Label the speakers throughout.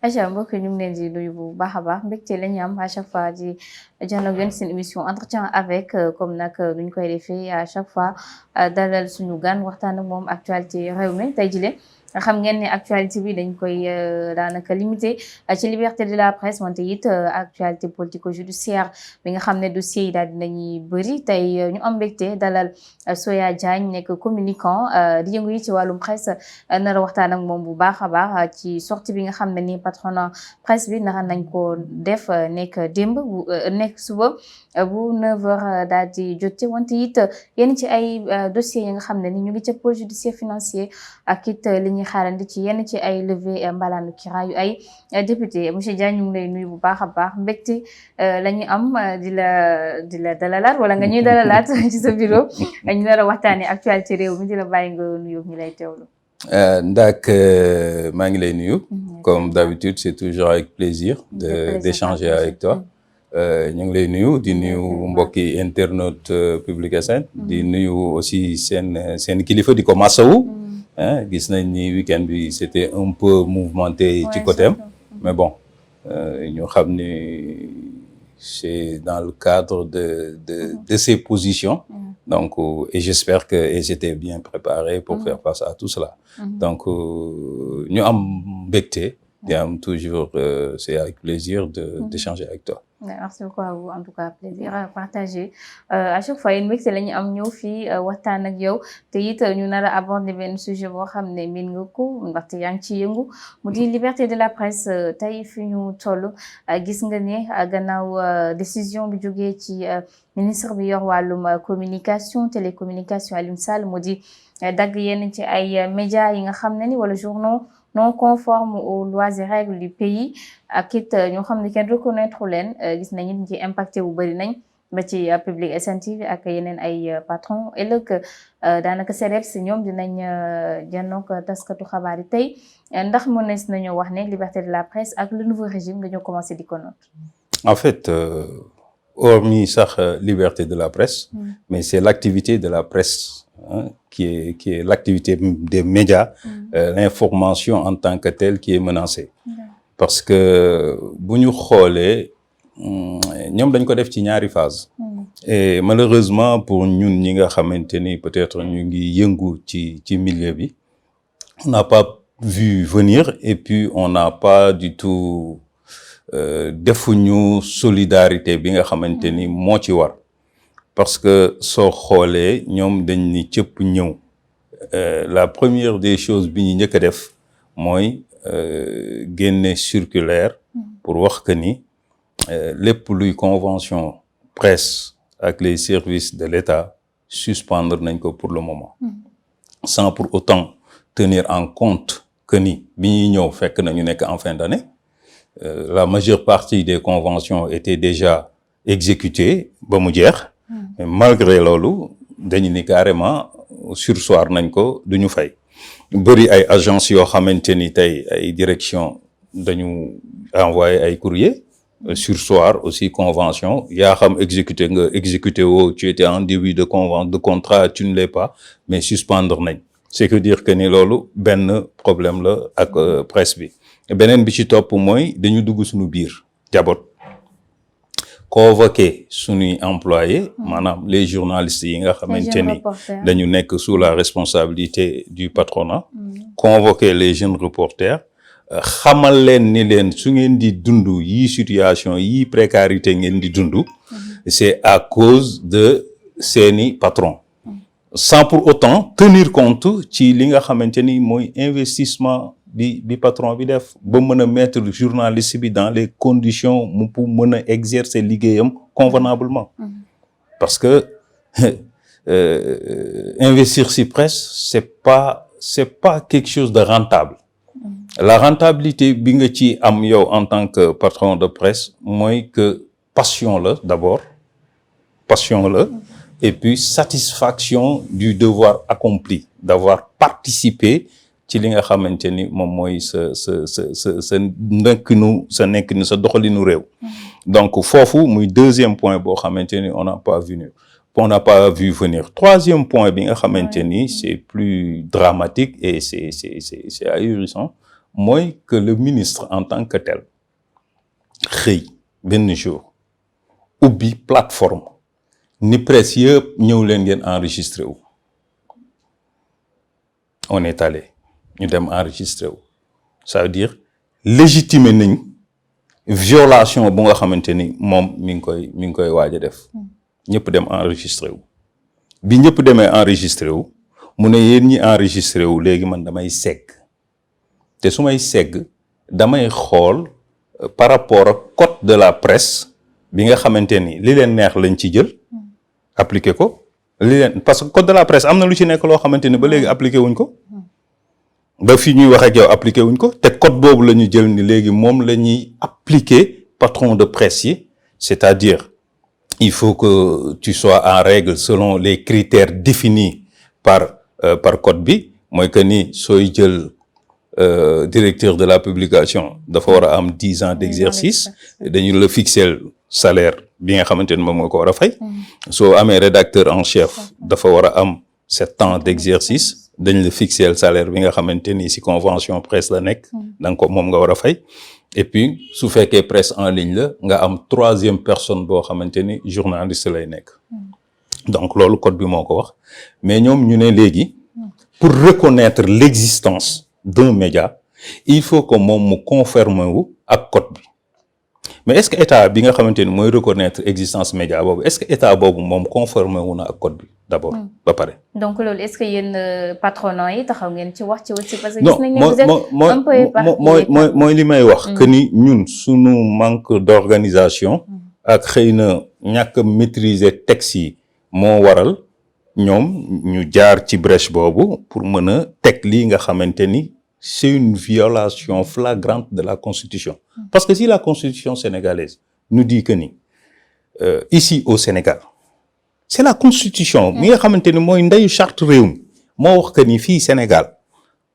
Speaker 1: aja mbokk ñu ngi leen di nuyu bu baax a baax mbégte la ñu am à chaque fois di jànno gën seen émission entretien avec comme nag nuñ koy defee à chaque fois dalal suñu gan waxtaan ak moom actualité réew mi tey jile xam ngeen ne actualité bi dañ koy daanaka limité ci liberté de la presse wante it actualité politico-judiciaire bi nga xam ne dossiers yi daal dinañuy bëri tey ñu am mbégte dalal Soya Diagne nekk communicant di yëngu yi ci wàllum presse nar a waxtaan ak moom bu baax a baax ci sortie bi nga xam ne ni patronat presse bi naka nañ ko def nekk démb nekk suba bu 9h daal di jote wante it yenn ci ay dossiers yi nga xam ne ni ñu ngi ca pôle judiciaire financier ak it li ñuy xaarandi ci yenn ci ay levée mbalaanu kiraayu ay député monsieur Diagne ñu ngi lay nuyu bu baax a baax mbégte la ñu am di la dalalaat wala nga ñuy dalalaat ci sa bureau ñu nar a waxtaanee actualité réew mi di la bàyyi nga nuyu ñu lay teewlu.
Speaker 2: Ndak maa ngi lay nuyu. Comme d'habitude c'est toujours avec plaisir d'échanger avec toi. ñu ngi lay nuyu di nuyu mbokki internaute Public SN di nuyu aussi seen kilifa di ko masawu. gis nañ ni week-end bi c'était un peu mouvementé ci côté am mais bon ñu xam ni c'est dans le cadre de ses positions. Donc et j'espère que ils étaient bien préparés pour faire face à tout cela. Donc ñu am mbégte di am toujours c'est avec plaisir d'échanger avec toi.
Speaker 1: Merci beaucoup à vous en tout cas plaisir à partager à chaque fois yéen mbégte la ñu am ñëw fii waxtaan ak yow te it ñu nar a aborder benn sujet boo xam ne miin nga ko ndaxte yaa ngi ci yëngu mu di liberté de la presse tey fi ñu toll gis nga ne gannaaw décision bi jógee ci ministre bi yor wàllum communication télécommunication Alioune Sall mu di dagg yenn ci ay médias yi nga xam ne ni wala journaux non conforme aux lois et règles du pays ak it ñoo xam ne kenn reconnaître leen gis nañu ñu ci impacté bu bëri nañ ba ci Public SN TV ak yeneen ay patron ëllëg daanaka CDEPS ñoom dinañ janook taskatu xabaar yi tey ndax mënees nañoo wax ne liberté de la presse ak le nouveau régime dañoo commencé di ko noot.
Speaker 2: En fait hormis sax liberté de la presse mais c'est l'activité de la presse qui est l'activité des médias, l'information en tant que telle qui est menacée. Parce que bu ñu xoolee ñoom dañ ko def ci ñaari phase. Et malheureusement pour ñun ñi nga xamante ni peut-être ñu ngi yëngu ci milieu bi, on n'a pas vu venir et puis on n'a pas du tout defuñu solidarité bi nga xamante ni moo ci war. Parce que soo xoolee ñoom dañ ni cëpp ñëw la première des choses bi ñu njëkk a def mooy génne circulaire pour wax que ni lépp luy convention presse ak les services de l'État suspendre nañ ko pour le moment sans pour autant tenir en compte que ni bi ñuy ñëw fekk na ñu nekk en fin d'année la majeure partie des conventions étaient déjà exécutées ba mu jeex. Mais malgré loolu dañu ni carrément surseoir nañ ko duñu fay bëri ay agences yoo xamante ni tey ay direction dañu envoyé ay courrier surseoir aussi convention yaa xam exécuté woo tu étais en début de contrat tu ne l'es pas mais suspendre nañ c'est que dire que ni loolu benn problème la ak presse bi beneen bi ci topp mooy dañu dugg suñu biir jaboot convoquer suñuy employés maanaam les journalistes yi nga xamante ni dañu nekk sous la responsabilité du patronat convoquer les jeunes reporters xamal leen ni leen su ngeen di dund yi situation yi précarité ngeen di dund c'est à cause de seeni patron sans pour autant tenir compte ci li nga xamante ni mooy investissement bi patron bi def ba mën a mettre journaliste bi dans les conditions mu pour mën a exercer liggéeyam convenablement parce que investir ci presse c'est pas quelque chose de rentable la rentabilité bi nga ci am yow en tant que patron de presse mooy que passion la d'abord passion la et puis satisfaction du devoir accompli d'avoir participé ci li nga xamante ni moom mooy sa nekkinu sa doxalinu réew. Donc foofu muy deuxième point boo xamante ni on n'a pas vu venir. Troisième point bi nga xamante ni c'est plus dramatique et c'est ahurissant mooy que le ministre en tant que tel xëy benn jour ubbi plateforme ni presse yëpp ñëw leen ngeen enregistré wu. On est allé ñu dem enregistré wu ça veut dire légitimer nañ violation bu nga xamante ni moom mi ngi koy waaj a def. ñëpp dem enregistré wu bi ñëpp demee enregistré wu mu ne yéen ñi enregistré wu léegi man damay segg te su may segg damay xool par rapport ak code de la presse bi nga xamante ni li leen neex lañ ci jël appliqué ko parce que code de la presse am na lu ci nekk loo xamante ni ba léegi appliqué wuñ ko ba fii ñuy wax ak yow appliqué wuñ ko te code boobu la ñu jël ni léegi moom la ñuy appliqué patron de presse yi c'est-à-dire il faut que tu sois en règle selon les critères définis par code bi mooy que ni sooy jël directeur de la publication dafa war a am 10 ans d'exercice dañu la fixer salaire bi nga xamante ni moom moo ko war a fay soo amee rédacteur en chef dafa war a am 7 ans d'exercice dañ la fixer salaire bi nga xamante ni si convention presse la nekk da nga ko moom nga war a fay et puis su fekkee presse en ligne la nga am troisième personne boo xamante ni journaliste lay nekk donc loolu code bi moo ko wax mais ñoom ñu ne léegi pour reconnaître l'existence d'un média il faut que moom mu conformer wu ak code bi mais est-ce que état bi nga xamante ni mooy reconnaître existence média boobu est-ce que état boobu moom conformer wu na ak code bi d'abord ba pare.
Speaker 1: donc loolu est-ce que yéen patronat yi taxaw ngeen ci wax ci aussi parce que gis nañ ne vous êtes un peu éparpillé.
Speaker 2: mooy li may wax que ni ñun suñu manque d'organisation ak xëy na ñàkk a maîtriser texte yi moo waral ñoom ñu jaar ci brèche boobu pour mën a teg lii nga xamante ni c'est une violation flagrante de la Constitution. Parce que si la Constitution sénégalaise nous dit que ni ici au Sénégal c'est la Constitution mi nga xamante ni mooy ndeyu charte réew mi moo wax que ni fii Sénégal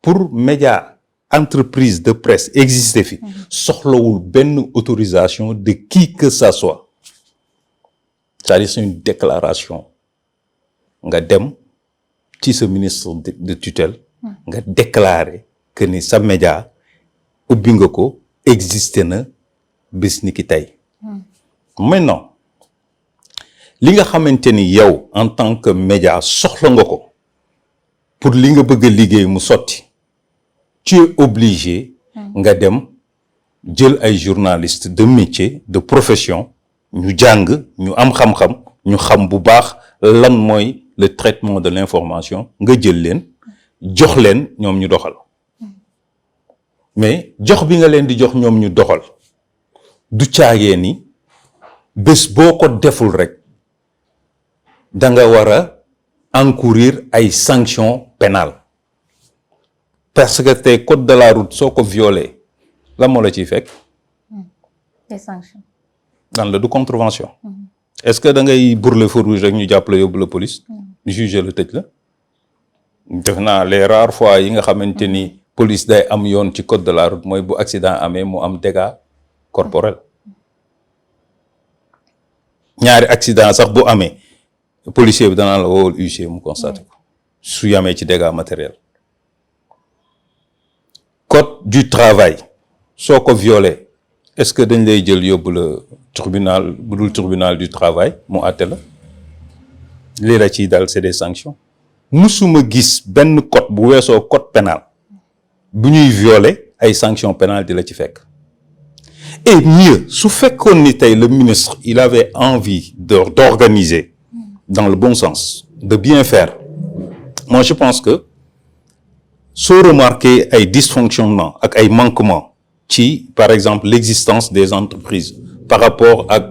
Speaker 2: pour média entreprise de presse exister fi soxlawul benn autorisation de qui que ça soit c'est-à-dire c'est une déclaration nga dem ci sa ministre de tutelle nga déclarer que ni sa média ubbi nga ko existé na bés ni ki tey maintenant li nga xamante ni yow en tant que média soxla nga ko pour li nga bëgg a liggéey mu sotti tu es obligé nga dem jël ay journalistes de métier de profession ñu jàng ñu am xam-xam ñu xam bu baax lan mooy le traitement de l'information nga jël leen jox leen ñoom ñu doxal mais jox bi nga leen di jox ñoom ñu doxal du caagee ni bés boo ko deful rek da nga war a encourir ay sanctions pénales parce que tey code de la route soo ko violé lan moo la ciy fekk.
Speaker 1: des sanctions.
Speaker 2: dan la du contravention. est-ce que da ngay brûler feu rouge rek ñu jàpp la yóbbu la police. juger la tëj la. def naa les rares fois yi nga xamante ni police day am yoon ci code de la route mooy bu accident amee mu am dégâts corporels ñaari accident sax bu amee policier bi danaa la woowal huissier mu constaté ko su yamee ci dégâts matériels. code du travail soo ko violé est-ce que dañ lay jël yóbbu la tribunal bu dul tribunal du travail mu àtte la lii la ciy dal c'est des sanctions. musuma gis benn code bu weesoo code pénal bu ñuy violer ay sanctions pénales di la ci fekk et mieux su fekkoon ni tey le ministre il avait envie d'organiser dans le bon sens de bien faire moi je pense que soo remarqué ay dysfonctionnements ak ay manquements ci par exemple l'existence des entreprises par rapport ak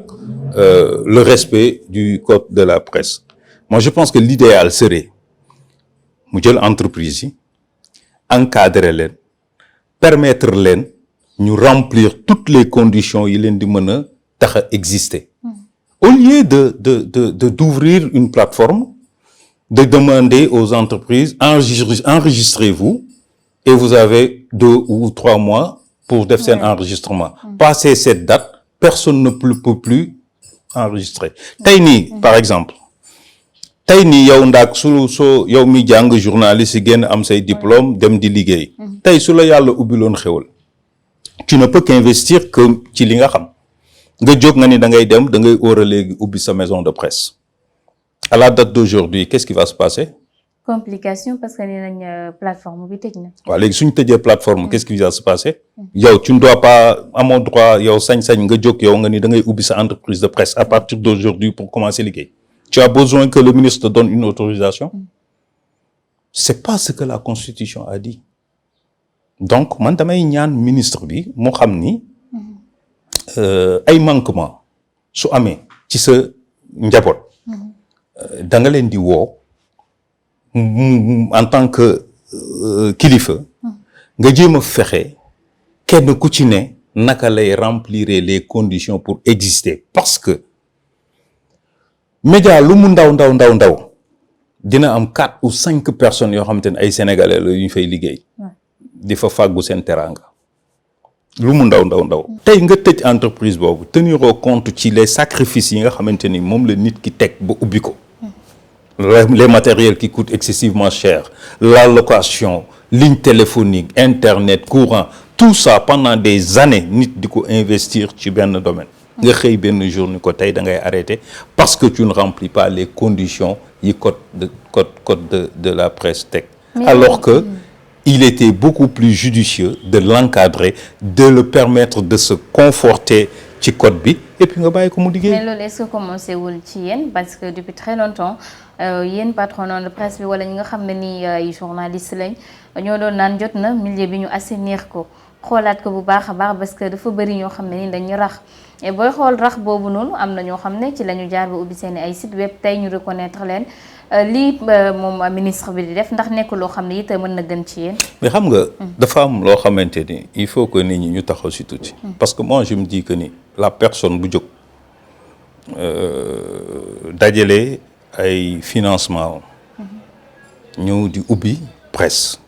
Speaker 2: le respect du code de la presse moi je pense que l'idéal serait mu jël entreprise yi encadrer leen permettre leen ñu remplir toutes les conditions yi leen di mën a tax a exister au lieu d'ouvrir une plateforme de demander aux entreprises enregistrez-vous et vous avez 2 ou 3 mois pour def seen enregistrement. Passé cette date, personne ne peut plus enregistrer. Tey nii par exemple tey nii yow ndaak soo yow mi jàng journaliste yi génn am say diplôme dem di liggéey. Tey su la yàlla ubbiloon xewal tu ne peux qu'investir que ci li nga xam nga jóg nga ni da ngay dem da ngay óora léegi ubbi sa maison de presse. À la date d'aujourd'hui qu'est-ce qui va se passer?
Speaker 1: Complication parce que nee nañ plateforme bi tëj na.
Speaker 2: waaw léegi suñu tëjee plateforme qu'est-ce qui va se passer? yow tu ne dois pas amoo droit yow sañ-sañ nga jóg yow nga ni da ngay ubbi sa entreprise de presse à partir d'aujourd'hui pour commencer liggéey. Tu as besoin que le ministre te donne une autorisation? C'est pas ce que la Constitution a dit. Donc man damay ñaan ministre bi mu xam ni ay manquement su amee ci sa njaboot da nga leen di woo en tant que kilifa nga jéem a fexe kenn ku ci ne naka lay remplir les conditions pour exister parce que média lu mu ndaw dina am 4 ou 5 personnes yoo xamante ne ay sénégalais la yu ñu fay liggéey di fa fàggu seen teraanga lu mu ndaw tey nga tëj entreprise boobu tenir compte ci les sacrifices yi nga xamante ni moom la nit ki teg ba ubbi ko les matériels qui coûtent excessivement cher la location ligne téléphonique internet courant tout ça pendant des années nit di ko investir ci benn domaine nga xëy benn jour ni ko tey da ngay arrêter parce que tu ne remplis pas les conditions yi code de la presse teg alors que il était beaucoup plus judicieux de l'encadrer de le permettre de se conforter ci code bi et puis nga bàyyi ko mu liggéey.
Speaker 1: mais loolu est-ce que commencé wul ci yéen parce que depuis très longtemps yéen patronat de presse bi wala ñi nga xam ne ni ay journalistes lañ ñoo doon naan jot na milieu bi ñu assainir ko xoolaat ko bu baax a baax parce que dafa bëri ñoo xam ne ni dañu rax et booy xool rax boobu noonu am na ñoo xam ne ci la ñu jaar ba ubbi seen ay site web tey ñu reconnaître leen lii moom ministre bi di def ndax nekk loo xam ne it mën na gën ci yéen.
Speaker 2: mais xam nga dafa am loo xamante ni il faut que nit ñi ñu taxaw si tuuti. parce que moi je me dis que ni la personne bu jóg dajale ay financement ñëw di ubbi presse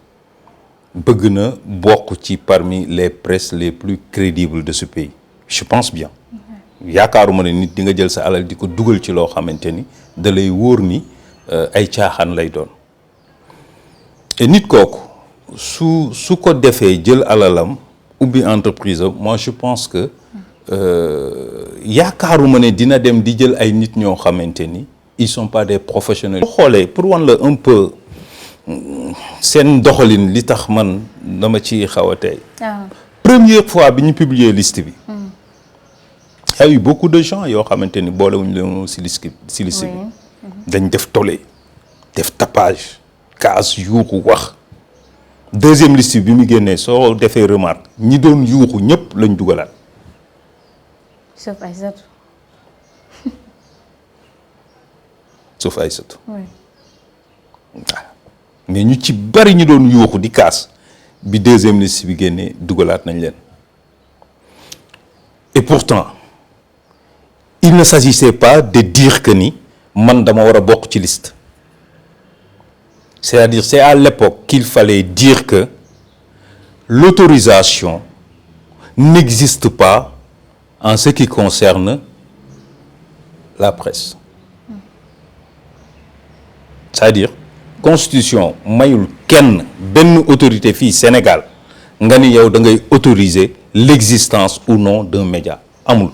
Speaker 2: bëgg na bokk ci parmi les presses les plus crédibles de ce pays je pense bien yaakaaruma ne nit di nga jël sa alal di ko dugal ci loo xamante ni da lay wóor ni ay caaxaan lay doon et nit kooku su ko defee jël alalam ubbi entreprise am moi je pense que yaakaaruma ne dina dem di jël ay nit ñoo xamante ni ils sont pas des professionnels. boo xoolee pour wan la un peu seen doxalin li tax man dama ci xaw a tey. première fois bi ñu publier liste bi. y a eu beaucoup de gens yoo xamante ni boolewuñu leen si liste bi. dañ def tollé def tapage kaas yuuxu wax. deuxième liste bi mu génnee soo defee remarque ñi doon yuuxu ñëpp lañ dugalaat.
Speaker 1: sauf Aïssatou.
Speaker 2: sauf Aïssatou. oui. mais ñu ci bari ñu doon yuuxu di kaas bi deuxième liste bi génnee dugalaat nañ leen. et pourtant il ne s'agissait pas de dire que ni man dama war a bokk ci liste. c'est-à-dire c'est à l'époque qu'il fallait dire que l'autorisation n'existe pas en ce qui concerne la presse. C'est-à-dire constitution mayul kenn benn autorité fii Sénégal nga ni yow da ngay autoriser l'existence ou non d'un média amul.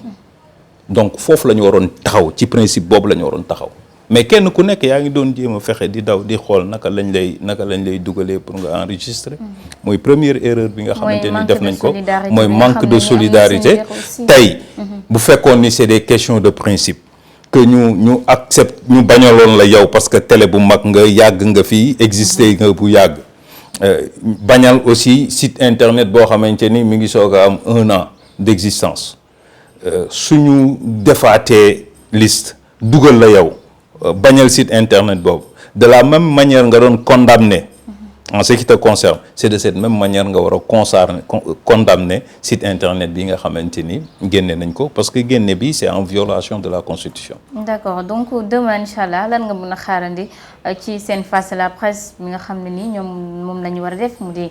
Speaker 2: donc foofu la ñu waroon taxaw ci principe boobu la ñu waroon taxaw. mais kenn ku nekk yaa ngi doon jéem a fexe di daw di xool naka lañ lay dugalee pour nga enregistrer. mooy première erreur bi nga xamante ni def nañ ko mooy manque de solidarité. tey bu fekkoon ni c'est des questions de principe que ñu accepte ñu bañaloon la yow parce que télé bu mag nga yàgg nga fii exister nga bu yàgg. bañal aussi site internet boo xamante ni mi ngi soog a am 1 an d'existence suñu defaatee liste dugal la yow. bañal site internet boobu de la même manière nga doon condamner en ce qui te concerne c'est de cette même manière nga war a condamner site internet bi nga xamante ni génne nañ ko parce que génne bi c'est en violation de la constitution.
Speaker 1: d'accord donc demain inchallah lan nga mën a xaarandi ci seen face à la presse bi nga xam ne nii ñoom moom la ñu war a def mu di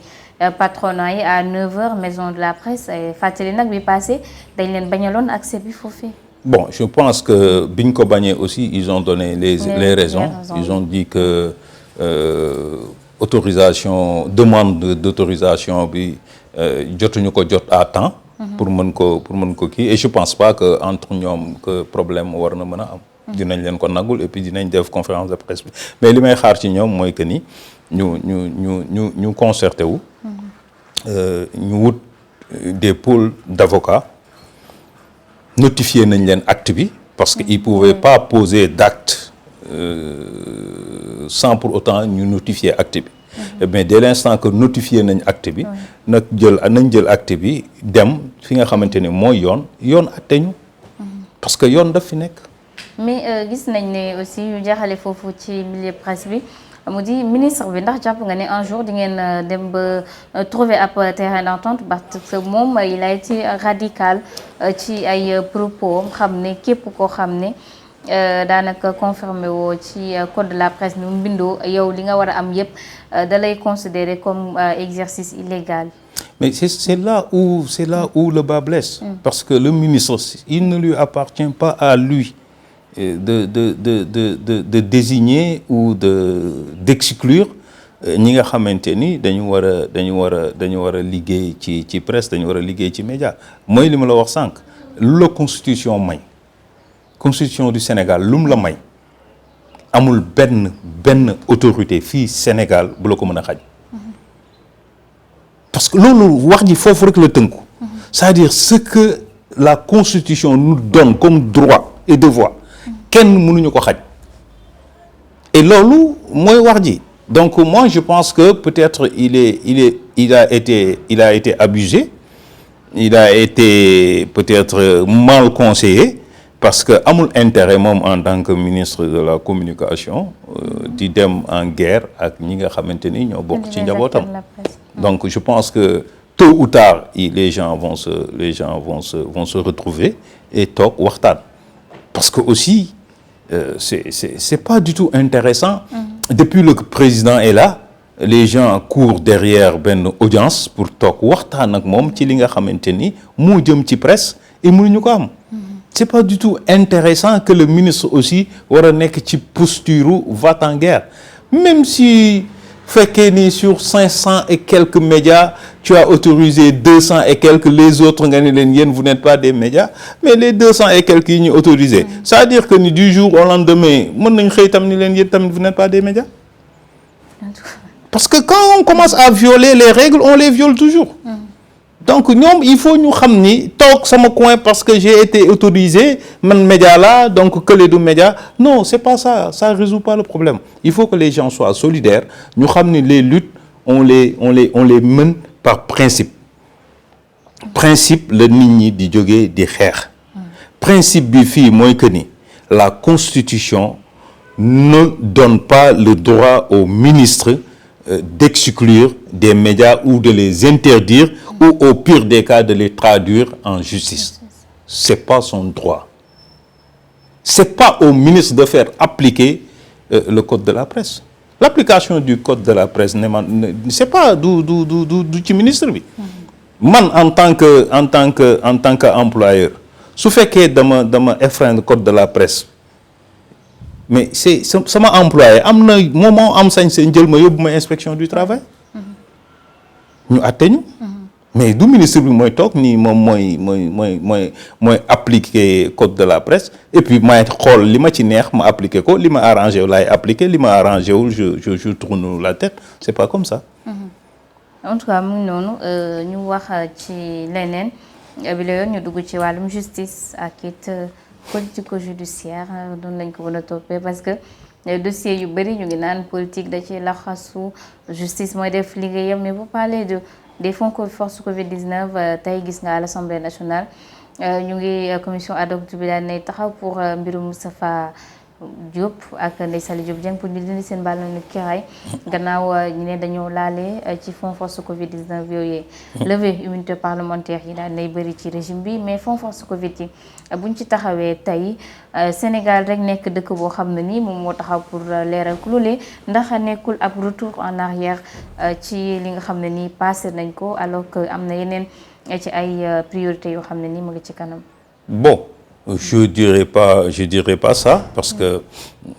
Speaker 1: patronat yi à 9h maison de la presse fàttali nag bi passé dañ leen bañaloon accès bi foofee.
Speaker 2: Bon, je pense que biñ ko bañee aussi ils ont donné les raisons. Ils ont dit que demande d'autorisation bi jotuñu ko jot à temps. pour mën ko kii et je pense pas que entre ñoom que problème war na mën a am. dinañ leen ko nagul et puis dinañ def conférence de presse bi mais li may xaar ci ñoom mooy que ni ñu concerté wu. ñu wut des pôles d'avocats notifier nañ leen acte bi parce que ils pouvaient pas poser d'acte sans pour autant ñu notifier acte bi. mais dès l'instant que notifié nañ acte bi nañ jël acte bi dem fi nga xamante ni mooy yoon atte ñu parce que yoon daf fi nekk.
Speaker 1: mais gis nañ ne aussi ñu jaxale foofu ci milieu presse bi mu di ministre bi ndax jàpp nga ne un jour di ngeen dem ba trouver ab terrain d'entente parce que moom il a été radical ci ay propos xam ne képp koo xam ne daanaka confirmé woo ci code de la presse ni mu bindoo yow li nga war a am yépp da lay considérer comme exercice illégal.
Speaker 2: Mais c'est là où le bas blesse. Parce que le ministre, il ne lui appartient pas à lui de désigner ou d'exclure ñi nga xamante ni dañu war a liggéey ci presse dañu war a liggéey ci média mooy li ma la wax sànq lu la constitution may constitution du Sénégal lu mu la may amul benn autorité fii Sénégal bu la ko mën a xaj parce que loolu wax ji foofu rek la tënku c'est-à-dire ce que la constitution nous donne comme droit et devoir kenn mënuñu ko xaj et loolu mooy wax ji donc moi je pense que peut-être il a été abusé il a été peut-être mal conseillé parce que amul intérêt moom en tant que ministre de la communication di dem en guerre ak ñi nga xamante ni ñoo bokk ci njabootam donc je pense que tôt ou tard les gens vont se retrouver et toog waxtaan parce que aussi c'est pas du tout intéressant depuis le président est là les gens courent derrière benn audience pour toog waxtaan ak moom ci li nga xamante ni moo jëm ci presse et mënuñu ko am c'est pas du tout intéressant que le ministre aussi war a nekk ci posture va-t-en-guerre même si fekkee ni sur 500 et quelques médias tu as autorisé 200 et quelques les autres nga ne leen yéen vous n'êtes pas des médias mais les 200 et quelques yi ñu autorisé c'est-à-dire que ni du jour au lendemain mën nañ xëy tam ni leen yéen tamit vous n'êtes pas des médias parce que quand on commence à violer les règles on les viole toujours donc ñoom il faut ñu xam ni toog sama coin parce que j'ai été autorisé man média là donc que les deux médias non c'est pas ça ça résout pas le problème il faut que les gens soient solidaires ñu xam ni les luttes on les mène par principe la nit ñi di jógee di xeex principe bi fii mooy que ni la constitution ne donne pas le droit au ministre d'exclure des médias ou de les interdire ou au pire des cas de les traduire en justice. C'est pas son droit. C'est pas au ministre de faire appliquer le code de la presse. L'application du code de la presse c'est pas du ci ministre bi. Man en tant que employeur su fekkee dama enfreindre code de la presse mais c'est sama employé am na moment am sañ-sañ jël ma yóbbu ma inspection du travail ñu àtte ñu mais du ministre bi mooy toog nii moom mooy appliquer code de la presse et puis may xool li ma ci neex ma appliquer ko li ma arrangé wu laay appliquer li ma arrangé wul je tourne la tête c'est pas comme ça.
Speaker 1: en tout cas mu ngi noonu ñu wax ci leneen bi la yoon ñu dugg ci wàllum justice ak it politico-judiciaire doon lañ ko mën a toppee parce que dossier yu bëri ñu ngi naan politique da ci laxasu justice mooy def liggéeyam mais vous parlez des fonds force Covid-19 tey gis nga à l'Assemblée nationale ñu ngi commission ad hoc bi daan nay taxaw pour mbirum Moustapha Diop ak Ndeye Saly Diop Dieng pour ñu dindi seen bàllanu kiraay gannaaw ñu ne dañoo laale ci fonds force Covid 19 yooyu levé immunité parlementaire yi daal nay bëri ci régime bi mais fonds force Covid yi buñ ci taxawee tey Sénégal rek nekk dëkk boo xam ne ni moom moo taxaw pour leeral ku loolee ndax nekkul ab retour en arrière ci li nga xam ne ni passé nañ ko alors que am na yeneen ci ay priorités yoo xam ne ni mu ngi ci kanam.
Speaker 2: Bon. Je dirais pas ça parce que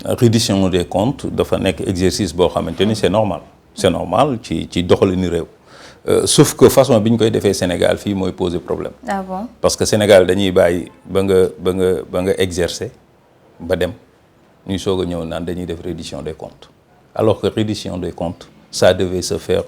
Speaker 2: reddition des comptes dafa nekk exercice boo xamante ni c'est normal ci doxalinu réew sauf que façon bi ñu koy defee Sénégal fii mooy poser problème.
Speaker 1: Ah bon?
Speaker 2: Parce que Sénégal dañuy bàyyi ba nga exercer ba dem ñuy soog a ñëw naan dañuy def reddition des comptes alors que reddition des comptes ça devait se faire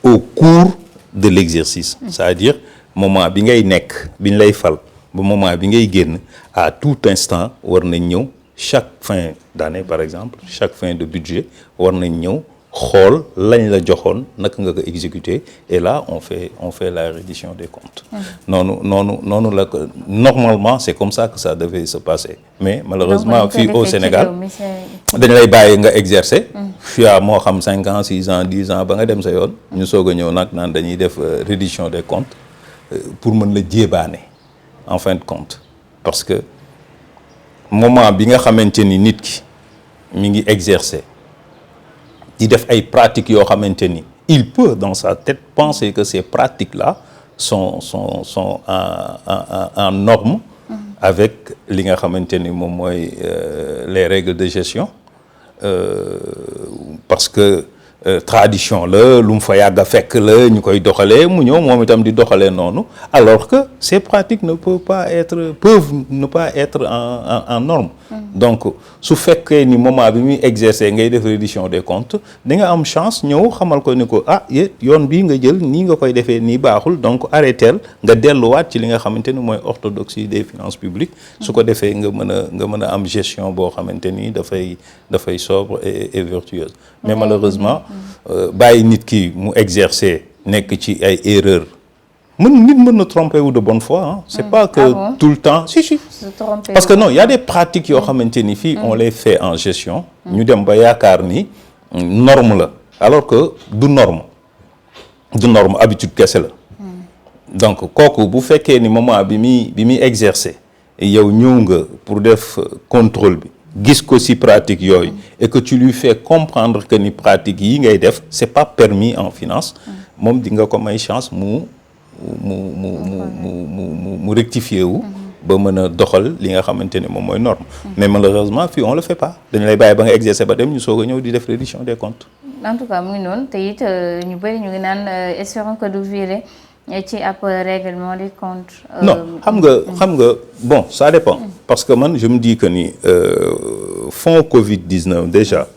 Speaker 2: au cours de l'exercice. C'est-à-dire moment bi ngay nekk bi ñu lay fal. ba moment bi ngay génn à tout instant war nañ ñëw chaque fin d'année par exemple chaque fin de budget war nañ ñëw xool lañ la joxoon naka nga ko exécuter et là on fait la reddition des comptes. noonu la ko normalement c'est comme ça que ça devait se passer mais malheureusement fii au Sénégal dañ lay bàyyi nga exercer. fii moo xam 5 ans 6 ans 10 ans ba nga dem sa yoon. ñu soog a ñëw nag naan dañuy def reddition des comptes pour mën la jébaane. En fin de compte parce que moment bi nga xamante ni nit ki mi ngi exercer di def ay pratiques yoo xamante ni il peut dans sa tête penser que ces pratiques-là sont en norme avec li nga xamante ni moom mooy les règles de gestion parce que tradition la lu mu fa yàgg a fekk la ñu koy doxalee mu ñëw moom itam di doxalee noonu alors que ces pratiques peuvent ne pas être en norme. Donc su fekkee ni moment bi muy exercer ngay def reddition des comptes di nga am chance ñëw xamal ko ni ko yoon bii nga jël nii nga koy defee nii baaxul donc arrêteel nga delluwaat ci li nga xamante ni mooy orthodoxie des finances publiques. su ko defee nga mën a am gestion boo xamante ni dafay sobre et vertueuse. Mais malheureusement bàyyi nit ki mu exercer nekk ci ay erreurs nit mën na tromper wu de bonne foi hein. C'est pas que tout le temps si parce que non il y a des pratiques yoo xamante ni fii on les fait en gestion ñu dem ba yaakaar ni norme la alors que du norme habitude kese la donc kooku bu fekkee ni moment bi muy exercer yow ñëw nga pour def contrôle bi gis ko ci pratique yooyu et que tu lui fais comprendre que ni pratique yi ngay def c'est pas permis en finance moom di nga ko may chance mu rectifier wu ba mën a doxal li nga xamante ne moom mooy norme mais malheureusement fii on le fait pas dañu lay bàyyi ba nga exercer ba dem ñu soog a ñëw di def reddition des comptes.
Speaker 1: En tout cas mu ngi noonu te it ñu bëri ñu ngi naan espérons que du virer ci ab règlement des comptes.
Speaker 2: Non xam nga bon ça dépend parce que man je me dis que ni fonds Covid-19 déjà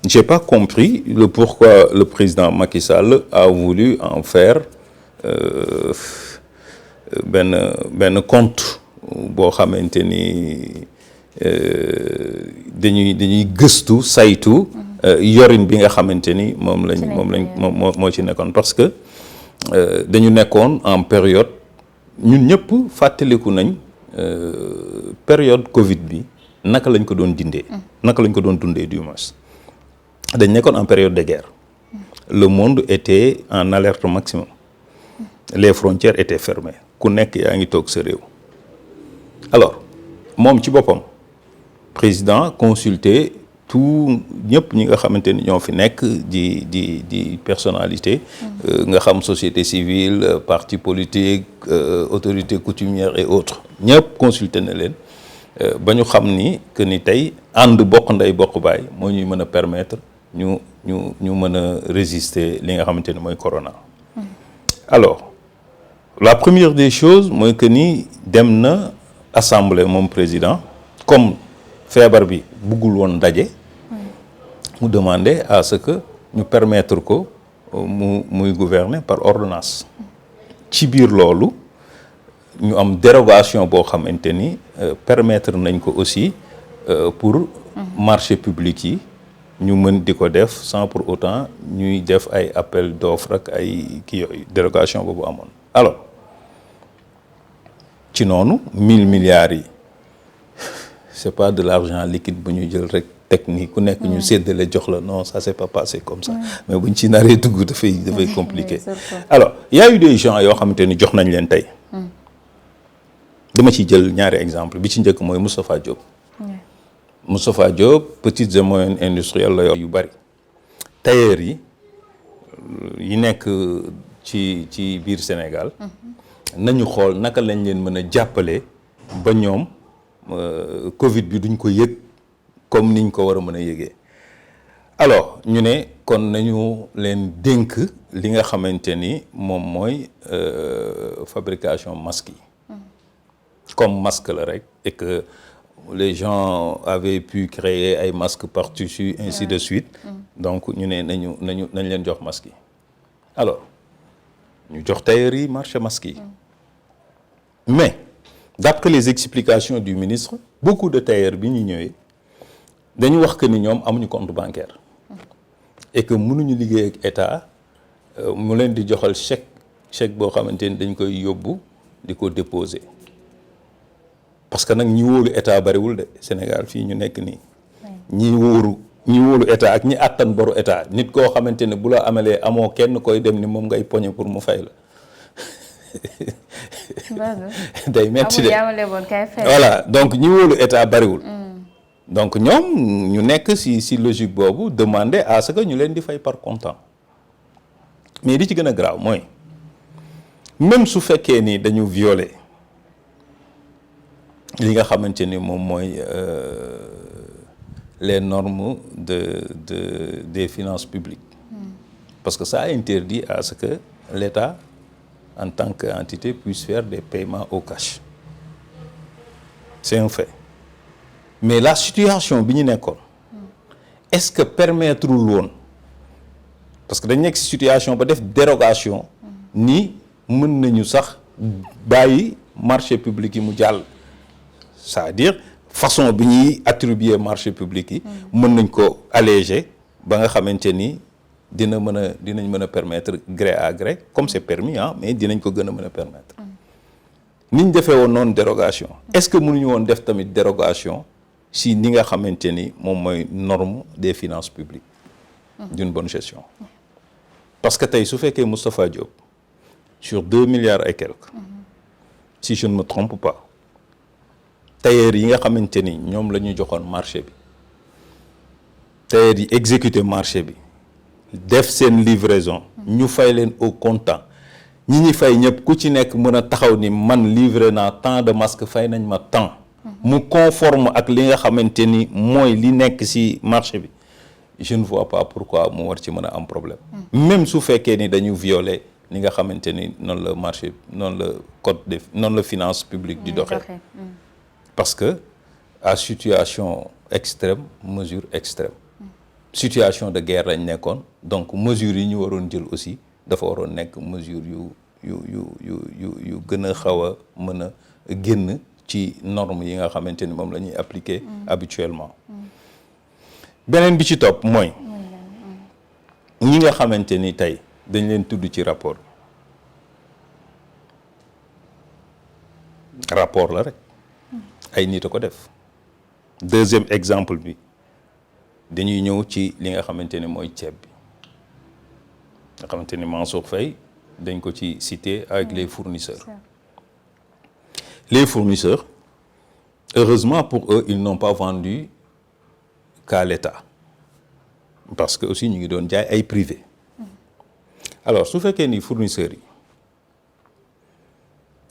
Speaker 2: j'ai pas compris le pourquoi le président Macky Sall a voulu en faire benn compte boo xamante ni dañuy gëstu saytu yorin bi nga xamante ni moom moo ci nekkoon parce que dañu nekkoon en période ñun ñëpp fàttaliku nañ période Covid bi naka lañ ko doon dundee du moins dañ nekkoon en période de guerre le monde était en alerte maximum les frontières étaient fermées ku nekk yaa ngi toog sa réew alors moom ci boppam président consulté tout ñëpp ñi nga xamante ni ñoo fi nekk di personnalité nga xam société civile parti politique autorité coutumière et autres ñëpp consulté na leen ba ñu xam ni que ni tey ànd bokk ndey bokk baay moo ñuy mën a permettre ñu mën a résister li nga xamante ni mooy corona. Alors la première des choses mooy que ni dem na assemblée moom président comme feebar bi buggul woon daje. mu demander à ce que ñu permettre ko muy gouverner par ordonnance ci biir loolu ñu am dérogation boo xamante ni permettre nañ ko aussi pour marché public yi ñu mën di ko def sans pour autant ñuy def ay appel d'offre ak ay kii yooyu dérogation boobu amoon. Alors ci noonu 1000 milliards yi c'est pas de l'argent liquide bu ñu jël rek technique ku nekk ñu séddale jox la non ça c'est pas passé comme ça mais buñ ci naree dugg dafay compliqué alors il y a eu des gens yoo xamante ni jox nañ leen tey dama ciy jël ñaari exemple bi ci njëkk mooy Moustapha Diop Moustapha Diop petites et moyennes industrielles la yu bari tailleurs yi nekk ci biir Sénégal nañu xool naka lañ leen mën a jàppale ba ñoom Covid bi duñ ko yëg comme niñ ko war a mën a yëgee alors ñu ne kon nañu leen dénk li nga xamante ni moom mooy fabrication masque yi comme masque la rek et que les gens avaient pu créer ay masques par tissu ainsi de suite donc ñu ne nañ leen jox masque yi alors ñu jox tailleurs yi marché masque yi mais d'après les explications du ministre beaucoup de tailleurs bi ñu ñëwee dañu wax que ni ñoom amuñu compte bancaire et que mënuñu liggéey ak état mu leen di joxal chèque boo xamante ni dañ koy yóbbu di ko déposer parce que nag ñi wóolu état bariwul de Sénégal fii ñu nekk nii ñi wóolu état ak ñi àttan boru état nit koo xamante ne bu la amalee amoo kenn koy dem ni moom ngay poñe pour mu fay la day metti de voilà donc ñi wóolu état bariwul donc ñoom ñu nekk si logique boobu demander à ce que ñu leen di fay par comptant mais li ci gën a grave mooy même su fekkee ni dañu violer li nga xamante ni moom mooy les normes des finances publiques parce que ça interdit à ce que l'État en tant qu'entité puisse faire des paiements au cash c'est un fait mais la situation bi ñu nekkoon est-ce que permettre woon parce que dañ nekk si situation ba def dérogation ni mën nañu sax bàyyi marché public yi mu jàll c'est-à-dire façon bi ñuy attribuer marché public yi mën nañ ko alléger ba nga xamante ni dinañ mën a permettre gré à gré comme c'est permis mais dinañ ko gën a mën a permettre ni ñu defee woon noonu dérogation est-ce que mënuñu woon def tamit dérogation si ni nga xamante ni moom mooy norme des finances publiques d'une bonne gestion parce que tey su fekkee Moustapha Diop sur 2 milliards et quelques si je ne me trompe pas tailleurs yi nga xamante ni ñoom la ñu joxoon marché bi tailleurs yi exécuter marché bi def seen livraison ñu fay leen au comptant ñi fay ñëpp ku ci nekk mën a taxaw ni man livré naa tant de masques fay nañ ma tant mu conforme ak li nga xamante ni mooy li nekk ci marché bi je ne vois pas pourquoi mu war ci mën a am problème même su fekkee ni dañu violer li nga xamante ni noonu la marché noonu la noonu la finance publique di doxee parce que à situation extrême mesure extrême situation de guerre lañ nekkoon donc mesures yi ñu waroon jël aussi dafa waroon nekk mesure yu gën a xaw a mën a génn ci normes yi nga xamante ni moom la ñuy appliquer habituellement beneen bi ci topp mooy ñi nga xamante ni tey dañ leen tudd ci rapport la rek ay nit a ko def deuxième exemple bi dañuy ñëw ci li nga xamante ni mooy ceeb bi nga xamante ni Mansour Faye dañ ko ci citer avec les fournisseurs heureusement pour eux ils n'ont pas vendu qu'à l'État parce que aussi ñu ngi doon jaay ay privé alors su fekkee ni fournisseurs yi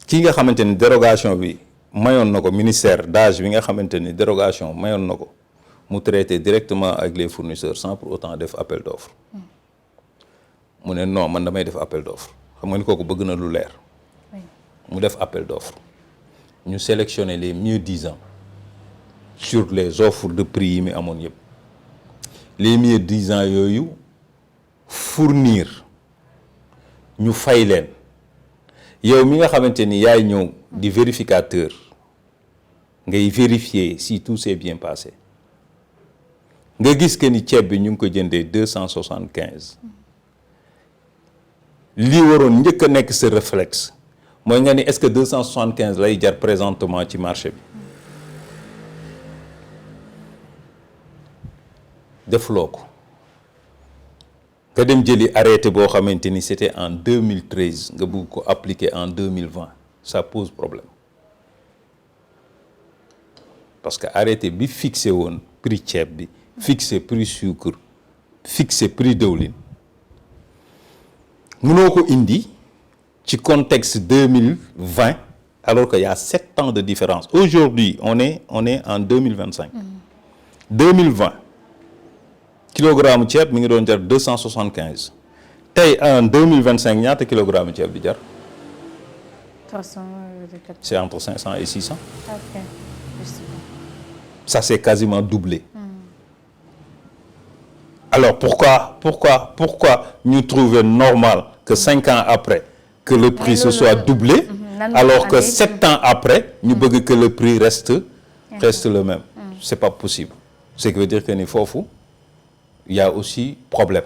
Speaker 2: kii nga xamante ni dérogation bi mayoon na ko ministère d'âge bi nga xamante ni dérogation mayoon na ko mu traiter directement avec les fournisseurs sans pour autant def appel d'offre mu ne non man damay def appel d'offre xam nga ni kooku bëgg na lu leer mu def appel d'offre ñu sélectionner les mieux disants sur les offres de prix yi mi amoon yëpp les mieux disants yooyu fournir ñu fay leen yow mi nga xamante ni yaay ñëw di vérificateur ngay vérifier si tout s'est bien passé nga gis que ni ceeb bi ñu ngi ko jëndee 275 lii waroon njëkk a nekk sa réflexe mooy nga ni est-ce que 275 lay jar présentement ci marché bi defuloo ko nga dem jëli arrêté boo xamante ni c'était en 2013 nga bëgg ko appliquer en 2020 ça pose problème parce que arrêté bi fixé woon prix ceeb bi fixé prix sucre fixé prix dëwlin mënoo ko indi ci contexte 2020 alors qu'il y a 7 ans de différence aujourd'hui on est en 2025 2020 kilogramme ceeb mi ngi doon jar 275 tey en 2025 ñaata kilogramme ceeb bi jar
Speaker 1: 300
Speaker 2: c'est entre 500 et 600
Speaker 1: ok
Speaker 2: ça c'est quasiment doublé alors pourquoi ñu trouver normal que 5 ans après que le prix se soit doublé alors que 7 ans après ñu bëgg que le prix reste le même c'est pas possible ce qui veut dire que ni foofu il y a aussi problème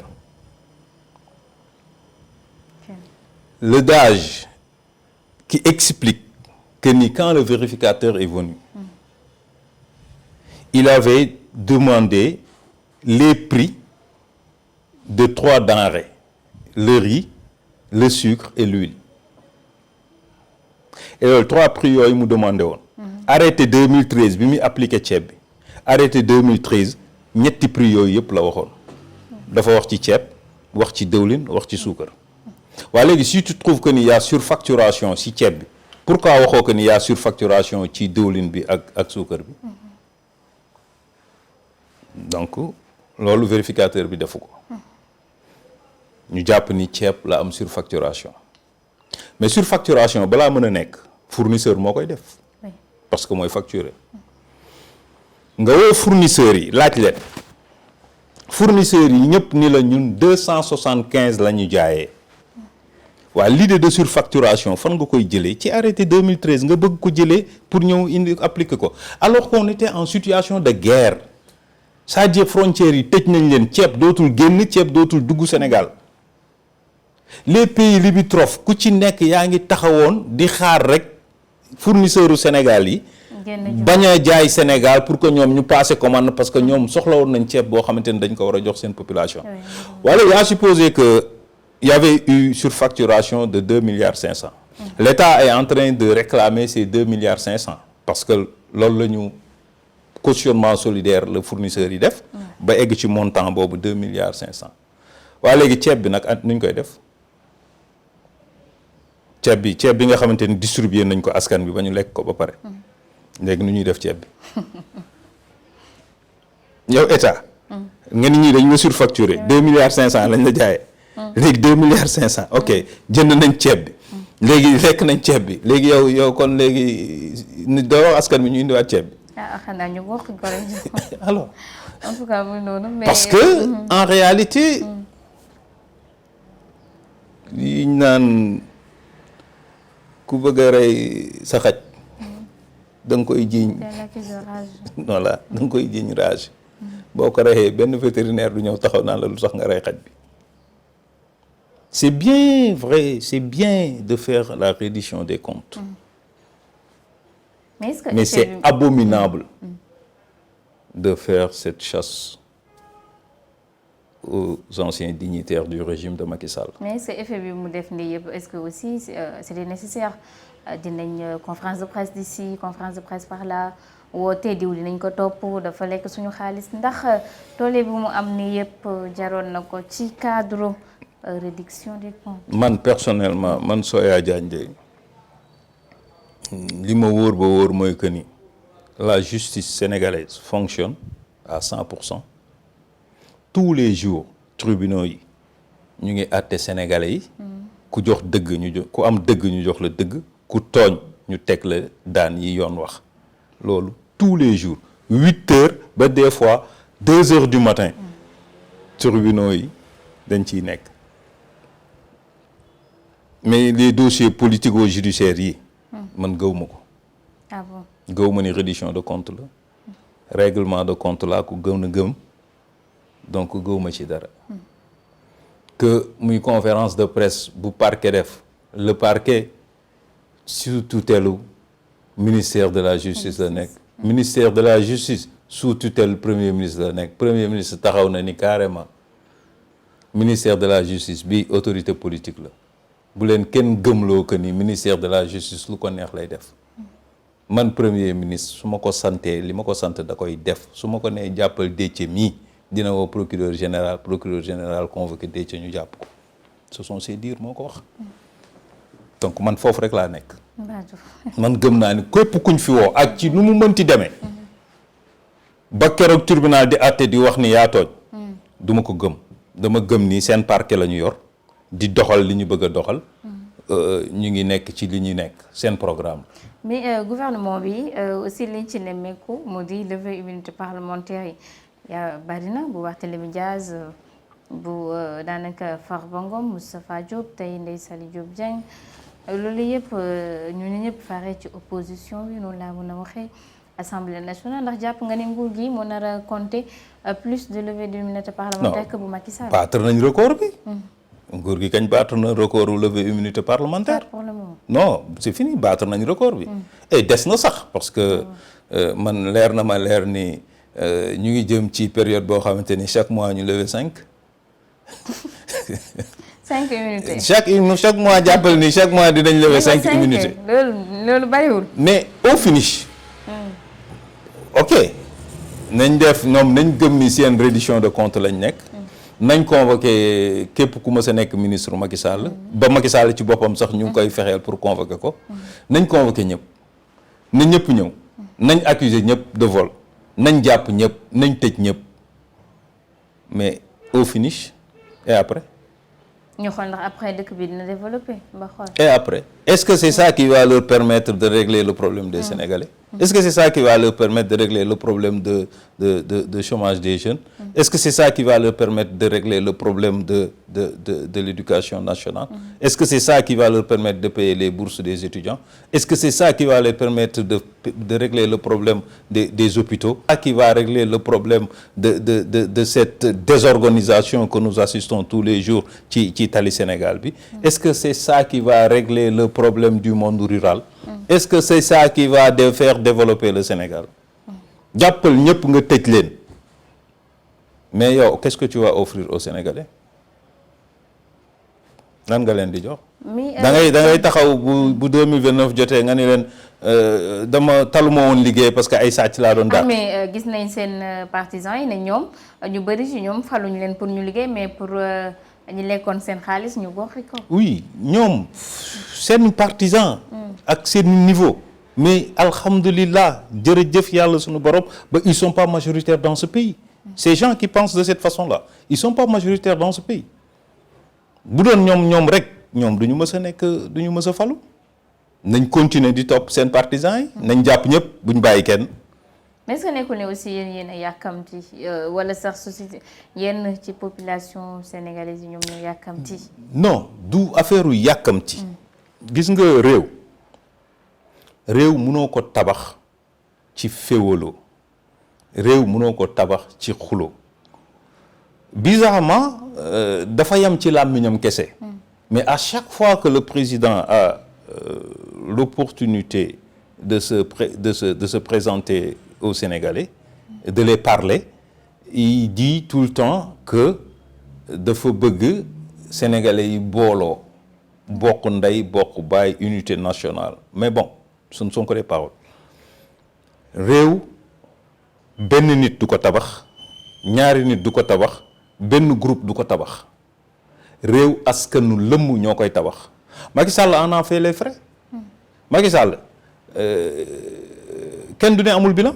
Speaker 2: le DAGE qui explique que ni quand le vérificateur est venu il avait demandé les prix de 3 denrées le riz le sucre et l'huile et loolu 3 prix yooyu mu demandé woon arrêté 2013 bi muy appliqué ceeb bi arrêté 2013 ñetti prix yooyu yëpp la waxoon dafa wax ci ceeb wax ci dëwlin wax ci suukar waaye léegi si tu trouves que ni y a surfacturation ci ceeb bi pourquoi waxoo que ni y a surfacturation ci dëwlin bi ak suukar bi donc loolu vérificateur bi defu ko ñu jàpp ni ceeb la am surfacturation mais surfacturation balaa mën a nekk fournisseur moo koy def parce que mooy facturer nga woo fournisseurs yi laaj leen fournisseurs yi ñëpp ni la ñun 275 la ñu jaayee waaye l'idée de surfacturation fan nga koy jëlee ci arrêté 2013 nga bëgg ko jëlee pour ñëw indi appliquer ko alors qu'on était en situation de guerre c'est-à-dire frontières yi tëj nañ leen ceeb dootul génn ceeb dootul dugg Sénégal les pays limitrophes ku ci nekk yaa ngi taxawoon di xaar rek fournisseurs u Sénégal yi bañ a jaay Sénégal pour que ñoom ñu passer commande parce que ñoom soxla woon nañ ceeb boo xamante ni dañ ko war a jox seen population wala yaa supposé que il y avait eu surfacturation de 2 milliards 500 l'État est en train de réclamer ces 2 milliards 500 parce que loolu la ñu cautionnement solidaire le fournisseur yi def ba egg ci montant boobu 2 milliards 500 waaye léegi ceeb bi nag nuñ koy def ceeb bi nga xamante ni distribuer nañ ko askan bi ba ñu lekk ko ba pare léegi nu ñuy def ceeb bi yow état nga nit ñi dañ la surfacturé 2 milliards 500 lañ la jaayee léegi 2 milliards 500 ok jënd nañ ceeb bi léegi lekk nañ ceeb bi léegi yow kon léegi doo wax askan bi ñu indiwaat ceeb bi
Speaker 1: xanaa ñu bokk ko rek
Speaker 2: alors
Speaker 1: en tout cas muy noonu mais
Speaker 2: parce que en réalité li ñu naan ku bëgg a rey sa xaj da nga koy jiiñ voilà da nga koy jiiñ rage boo ko reyee benn vétérinaire du ñëw taxaw naan la lu tax nga rey xaj bi c'est bien vrai c'est bien de faire la reddition des comptes mais c'est abominable de faire cette chasse aux anciens dignitaires du régime de Macky Sall.
Speaker 1: Mais est-ce que effet bi mu def nii yëpp est-ce que aussi c'était nécessaire dinañ conférence de presse d'ici conférence de presse par là woote diw dinañ ko topp dafa lekk suñu xaalis ndax toole bi mu am nii yëpp jaroon na ko ci cadre réduction des comptes.
Speaker 2: man personnellement man Soya Diagne de li ma wóor ba wóor mooy que ni la justice sénégalaise fonctionne à 100%. tous les jours tribunaux yi ñu ngi àtte sénégalais yi ku jox dëgg ñu jox ku am dëgg ñu jox la dëgg ku tooñ ñu teg la daan yi yoon wax loolu tous les jours 8 heures ba des fois 2 heures du matin tribunaux yi dañ ciy nekk mais les dossiers politico-judiciaires yi man gëwuma ko
Speaker 1: ah bon
Speaker 2: gëwuma ni reddition de compte la règlement de compte laa ko gëm na gëm donc gëwuma ci dara que muy conférence de presse bu parquet def le parquet sous tutelle ministère de la justice la nekk ministère de la justice sous tutelle premier ministre la nekk premier ministre taxaw na ni carrément ministère de la justice bi autorité politique la bu leen kenn gëmloo que ni ministère de la justice lu ko neex lay def man premier ministre su ma ko santee li ma ko sant da koy def su ma ko nee jàppal Déthié mii dina woo procureur général convoqué Déthié ñu jàpp ko ce sont ses dires moo ko wax donc man foofu rek laa nekk man gëm naa ni képp kuñ fi woo ak ci nu mu mënti demee ba keroog tribunal di àtte di wax ni yaa tooñ du ma ko gëm dama gëm ni seen parquet la ñu yor di doxal li ñu bëgg a doxal ñu ngi nekk ci li ñuy nekk seen programme.
Speaker 1: mais gouvernement bi aussi liñ ci nemmeeku mu di lever immunité parlementaire yi yaa bari na bu Barthélémy Dias bu daanaka Farba Ngom Moustapha Diop tey Ndeye Saly Diop Dieng loolu yëpp ñu ne ñëpp fare ci opposition bi noonu laa mën a waxee Assemblée nationale ndax jàpp nga ne nguur gi moo nar a compter plus de levée d'immunité parlementaire que bu Macky Sall.
Speaker 2: battre nañ record bi. nguur gi kañ battre na record u levée immunité parlementaire.
Speaker 1: pour le moment.
Speaker 2: non c'est fini battre nañ record bi. et des na sax parce que man leer na ma leer ni ñu ngi jëm ci période boo xamante ni chaque mois ñu lever 5.
Speaker 1: 5 immunités.
Speaker 2: chaque mois jàppal ni chaque mois dinañ lever 5 immunités.
Speaker 1: loolu bariwul.
Speaker 2: mais au finish. ok nañ def ñoom nañ gëm ni seen reddition de compte lañ nekk. nañ convoqué képp ku mës a nekk ministre Macky Sall. ba Macky Sall ci boppam sax ñu ngi koy fexeel pour convoquer ko. nañ convoqué ñëpp. na ñëpp ñëw. nañ accuser ñëpp de vol. nañ jàpp ñëpp nañ tëj ñëpp mais au finish et après.
Speaker 1: ñu xool ndax après dëkk bi dina développer ba xool.
Speaker 2: Et après est-ce que c'est ça qui va leur permettre de régler le problème des Sénégalais? Est-ce que c'est ça qui va leur permettre de régler le problème de chômage des jeunes? Est-ce que c'est ça qui va leur permettre de régler le problème de l'éducation nationale? Est-ce que c'est ça qui va leur permettre de payer les bourses des étudiants? Est-ce que c'est ça qui va leur permettre de régler le problème des hôpitaux? Ça qui va régler le problème de cette désorganisation que nous assistons tous les jours ci Tali Sénégal bi? Est-ce que c'est ça qui va régler le problème du monde rural? Est-ce que c'est ça qui va faire développer le Sénégal? jàppal ñëpp nga tëj leen mais yow qu'est-ce que tu vas offrir aux Sénégalais? lan nga leen di jox? da ngay taxaw bu 2029 jotee nga ni leen dama taluma woon liggéey parce que ay sàcc laa doon daal.
Speaker 1: mais gis nañ seen partisans yi ne ñoom ñu bëri ci ñoom faluñu leen pour ñu liggéey mais pour ñu lekkoon seen xaalis ñu goxi ko.
Speaker 2: oui ñoom seen partisan ak seen niveau mais alhamdulillah jërëjëf yàlla suñu borom ba ils sont pas majoritaires dans ce pays. Ces gens qui pensent de cette façon-là ils sont pas majoritaires dans ce pays bu doon ñoom rek ñoom duñu mës a nekk duñu mës a falu nañ continuer di topp seen partisans yi. nañ jàpp ñëpp buñ bàyyi kenn.
Speaker 1: mais est-ce que nekkul ne aussi yéen a yàkkamti wala sax société yenn ci population sénégalaise yi ñoom ñoo yàkkamti.
Speaker 2: non du affaire u yàkkamti. gis nga réew mënoo ko tabax ci féewaloo réew mënoo ko tabax ci xulo bizarrement dafa yam ci làmmiñam kese. mais à chaque fois que le président a l'opportunité de se présenter aux Sénégalais, de les parler, il dit tout le temps que dafa bëgg Sénégalais yi booloo bokk ndey bokk baay unité nationale mais bon ce ne sont que des paroles. réew benn nit du ko tabax ñaari nit du ko tabax benn groupe du ko tabax réew askanu lëmm ñoo koy tabax Macky Sall en a fait les frais. Macky Sall kenn du ne amul bilan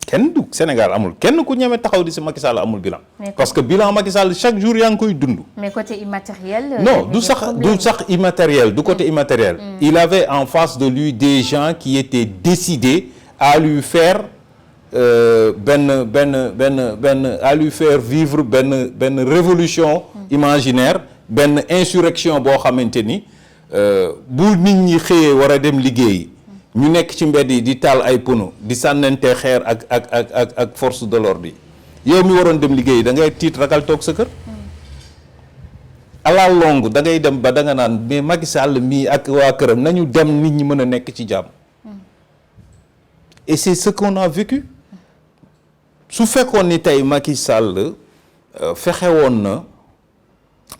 Speaker 2: kenn du Sénégal amul kenn ku ñeme taxaw di si Macky Sall amul bilan. parce que bilan Macky Sall chaque jour yaa ngi koy dund.
Speaker 1: mais côté immatériel.
Speaker 2: non du sax immatériel du côté immatériel. Il avait en face de lui des gens qui étaient décidés à lui faire à lui faire vivre benn révolution imaginaire benn insurrection boo xamante ni bu nit ñi xëyee war a dem liggéeyi. ñu nekk ci mbedd yi di taal ay pono di sànnante xeer ak force de l'ordre yi yow mi waroon dem liggéey da ngay tiit ragal toog sa kër. à la longue da ngay dem ba da nga naan mais Macky Sall mii ak waa këram nañu dem nit ñi mën a nekk ci jàmm. et c'est ce qu'on a vécu su fekkoon ni tey Macky Sall fexe woon na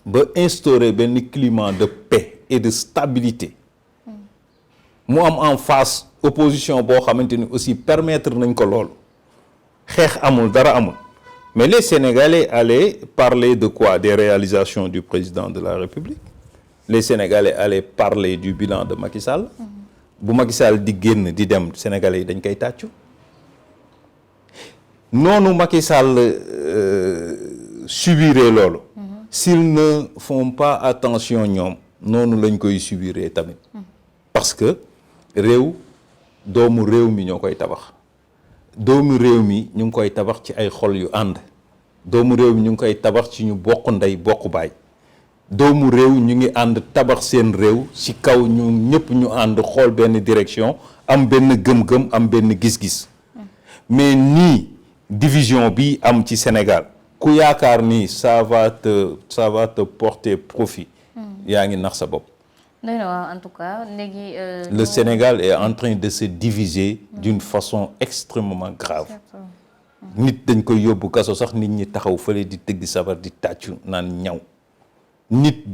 Speaker 2: ba instaurer benn climat de paix et de stabilité mu am en face opposition boo xamante ni aussi permettre nañ ko loolu xeex amul dara amul mais les Sénégalais allaient parler de quoi? Des réalisations du président de la République. Les Sénégalais allaient parler du bilan de Macky Sall. bu Macky Sall di génn di dem Sénégalais yi dañ koy tàccu noonu Macky Sall subiree loolu. S'ils ne font pas attention ñoom noonu lañ koy subiree tamit. parce que réew doomu réew mi ñoo koy tabax doomu réew mi ñu ngi koy tabax ci ay xol yu ànd doomu réew mi ñu ngi koy tabax ci ñu bokk ndey bokk baay doomu réew ñu ngi ànd tabax seen réew ci kaw ñu ñëpp ñu ànd xool benn direction am benn gëm-gëm am benn gis-gis mais nii division bi am ci Sénégal ku yaakaar ni ça va te porter profit yaa ngi nax sa bopp.
Speaker 1: En tout cas,
Speaker 2: le Sénégal est en train de se diviser d'une façon extrêmement grave. Nit dañ koy yóbbu kaso sax nit ñi taxaw fële di tëgg sabar di tàccu naan ñaw nit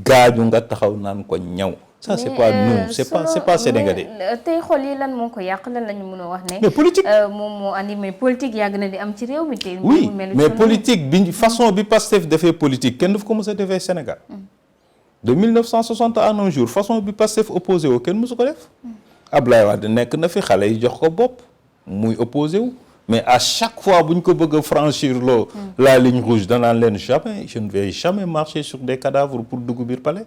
Speaker 2: gaañu nga taxaw naan ko ñaw. Ça c'est pas nous, c'est pas sénégalais.
Speaker 1: tey xool yi lan moo ko yàq lan la ñu mën a wax ne.
Speaker 2: mais politique
Speaker 1: moom moo andi mais politique yàgg na di am ci réew mi tey.
Speaker 2: oui mais politique bi façon bi Pastef defee politique kenn daf ko mës a defee Sénégal. de 1960 à nos jours façon bi Pastef opposé wu kenn mësu ko def. Ablaye Wade nekk na fi xale yi jox ko bopp muy opposé wu mais à chaque fois bu ñu ko bëgg a franchir loo la ligne rouge danaan leen jamais je ne vais jamais marcher sur des cadavres pour dugg biir palais.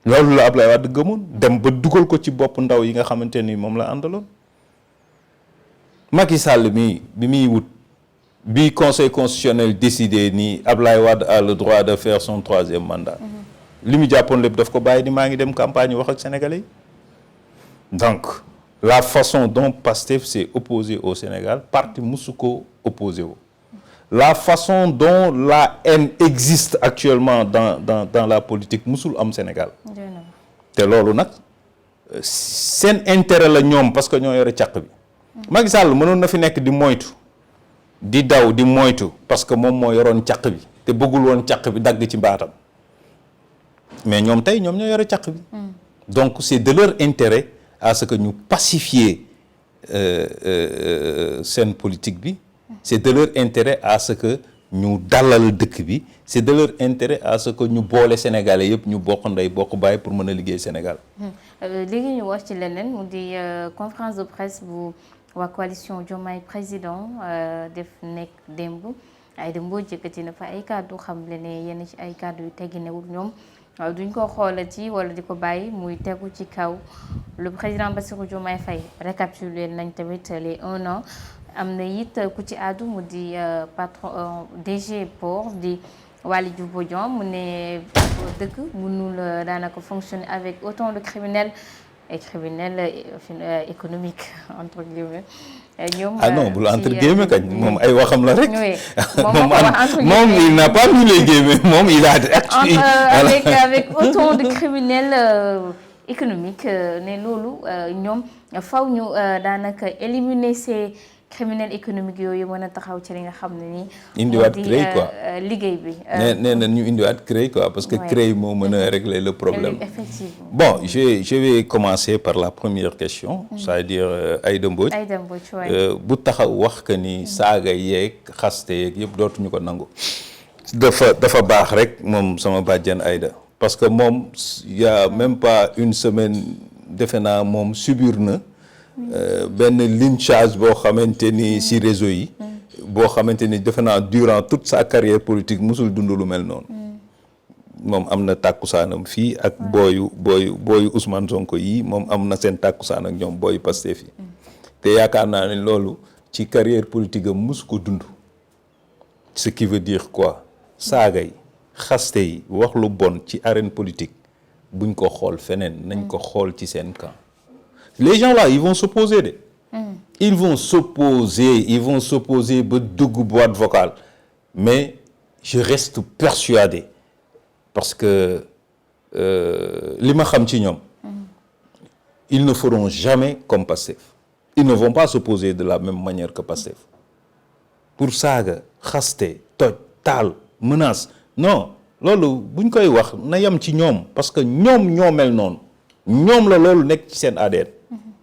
Speaker 2: loolu la Ablaye Wade gëmoon dem ba dugal ko ci bopp ndaw yi nga xamante ni moom la àndaloon. Macky Sall mi bi muy wut bi conseil constitutionnel décidé ni Ablaye Wade a le droit de faire son 3e mandat. li mu jàppoon lépp daf ko bàyyi ni maa ngi dem campagne wax ak sénégalais yi. donc la façon dont Pastef s'est opposé au Sénégal parti musu ko opposé wu. la façon dont la haine existe actuellement dans la politique musul am Sénégal. te loolu nag seen intérêt la ñoom parce que ñoo yore càq bi. Macky Sall mënoon na fi nekk di moytu di daw di moytu parce que moom moo yoroon càq bi te bëggul woon càq bi dagg ci mbaatam mais ñoom tey ñoom ñoo yore càq bi. donc c'est de leur intérêt à ce que ñu pacifier seen politique bi. c'est de leur intérêt à ce que ñu dalal dëkk bi c'est de leur intérêt à ce que ñu boole Sénégalais yëpp ñu bokk ndey bokk baay pour mën a liggéey Sénégal.
Speaker 1: léegi ñu wax ci leneen mu di conférence de presse bu waa coalition Diomaye président def nekk démb Aïda Mbodj yëkkati na fa ay kàddu xam le ne yenn ci ay kàddu yu tegginewul ñoom duñ ko xoolati wala di ko bàyyi muy tegu ci kaw le président Bassirou Diomaye Faye récapitulé nañ tamit les 1 an. am na it ku ci àddu mu di patron DG Port di Waly Diouf Bodian mu ne dëkk mënul daanaka fonctionner avec autant de criminels et criminels économiques entre guillemets. ñoom
Speaker 2: non bul entre guillemets kañ moom ay waxam la rek.
Speaker 1: moom
Speaker 2: il n'a pas mis les guillemets moom il a.
Speaker 1: avec autant de criminels économiques ne loolu ñoom faw ñu daanaka éliminer ces criminels économiques yooyu mën a taxaw ci li nga xam ne nii.
Speaker 2: indiwaat CREI quoi
Speaker 1: liggéey bi.
Speaker 2: nee na ñu indiwaat CREI quoi parce que CREI moo mën a régler le problème.
Speaker 1: effectivement
Speaker 2: bon je vais commencer par la première question. c'est-à-dire Aïda Mbodj. bu taxaw wax que ni saaga yeeg xaste yeeg yëpp dootuñu ko nangu. dafa baax rek moom sama bàjjan Aïda parce que moom y a même pas une semaine defe naa moom subir na. benn lynchage boo xamante ni ci réseau yi boo xamante ni defe naa durant toute sa carrière politique musul dund lu mel noonu moom am na tàkkusaanam fii ak booyu Ousmane Sonko yi moom am na seen tàkkusaan ak ñoom booyu Pastef yi te yaakaar naa ne loolu ci carrière politique am musu ko dund ce qui veut dire quoi saaga yi xaste yi wax lu bon ci arène politique buñ ko xool feneen nañ ko xool ci seen camp. Les gens là, ils vont s'opposer. Ils vont s'opposer ba dugg boîte vocale. Mais je reste persuadé parce que li ma xam ci ñoom ils ne feront jamais comme Pastef. Ils ne vont pas s'opposer de la même manière que Pastef. pour saaga xaste toj taal menace non loolu buñ koy wax na yem ci ñoom parce que ñoom ñoo mel noonu ñoom la loolu nekk ci seen ADN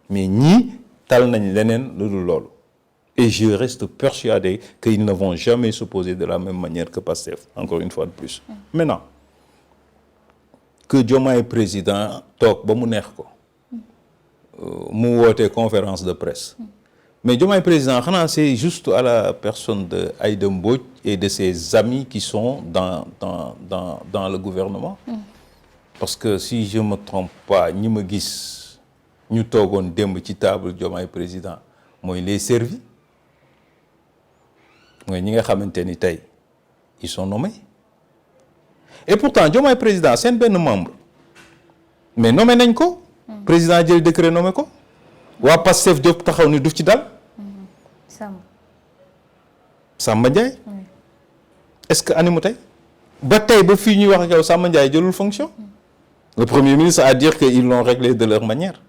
Speaker 2: mais ñii tal nañ leneen lu dul loolu et je reste persuadé qu'ils ne vont jamais s'opposer de la même manière que Pastef encore une fois de plus maintenant que Diomaye président toog ba mu neex ko mu woote conférence de presse mais Diomaye président xanaa c'est juste à la personne de Aïda Mbodj et de ses amis qui sont dans le gouvernement parce que si je me trompe pas ñi ma gis ñu toogoon démb ci table Diomaye président mooy les servis mooy ñi nga xamante ni tey ils sont nommés et pourtant Diomaye président seen benn membre mais nommé nañ ko président jël décret nommé ko waa Pastef Diop taxaw ni du ci dal Samba Ndiaye est-ce que animu tey ba tey ba fii ñuy wax ak yow Samba Ndiaye jëlul fonction le premier ministre a dire que ils l'ont réglé de leur manière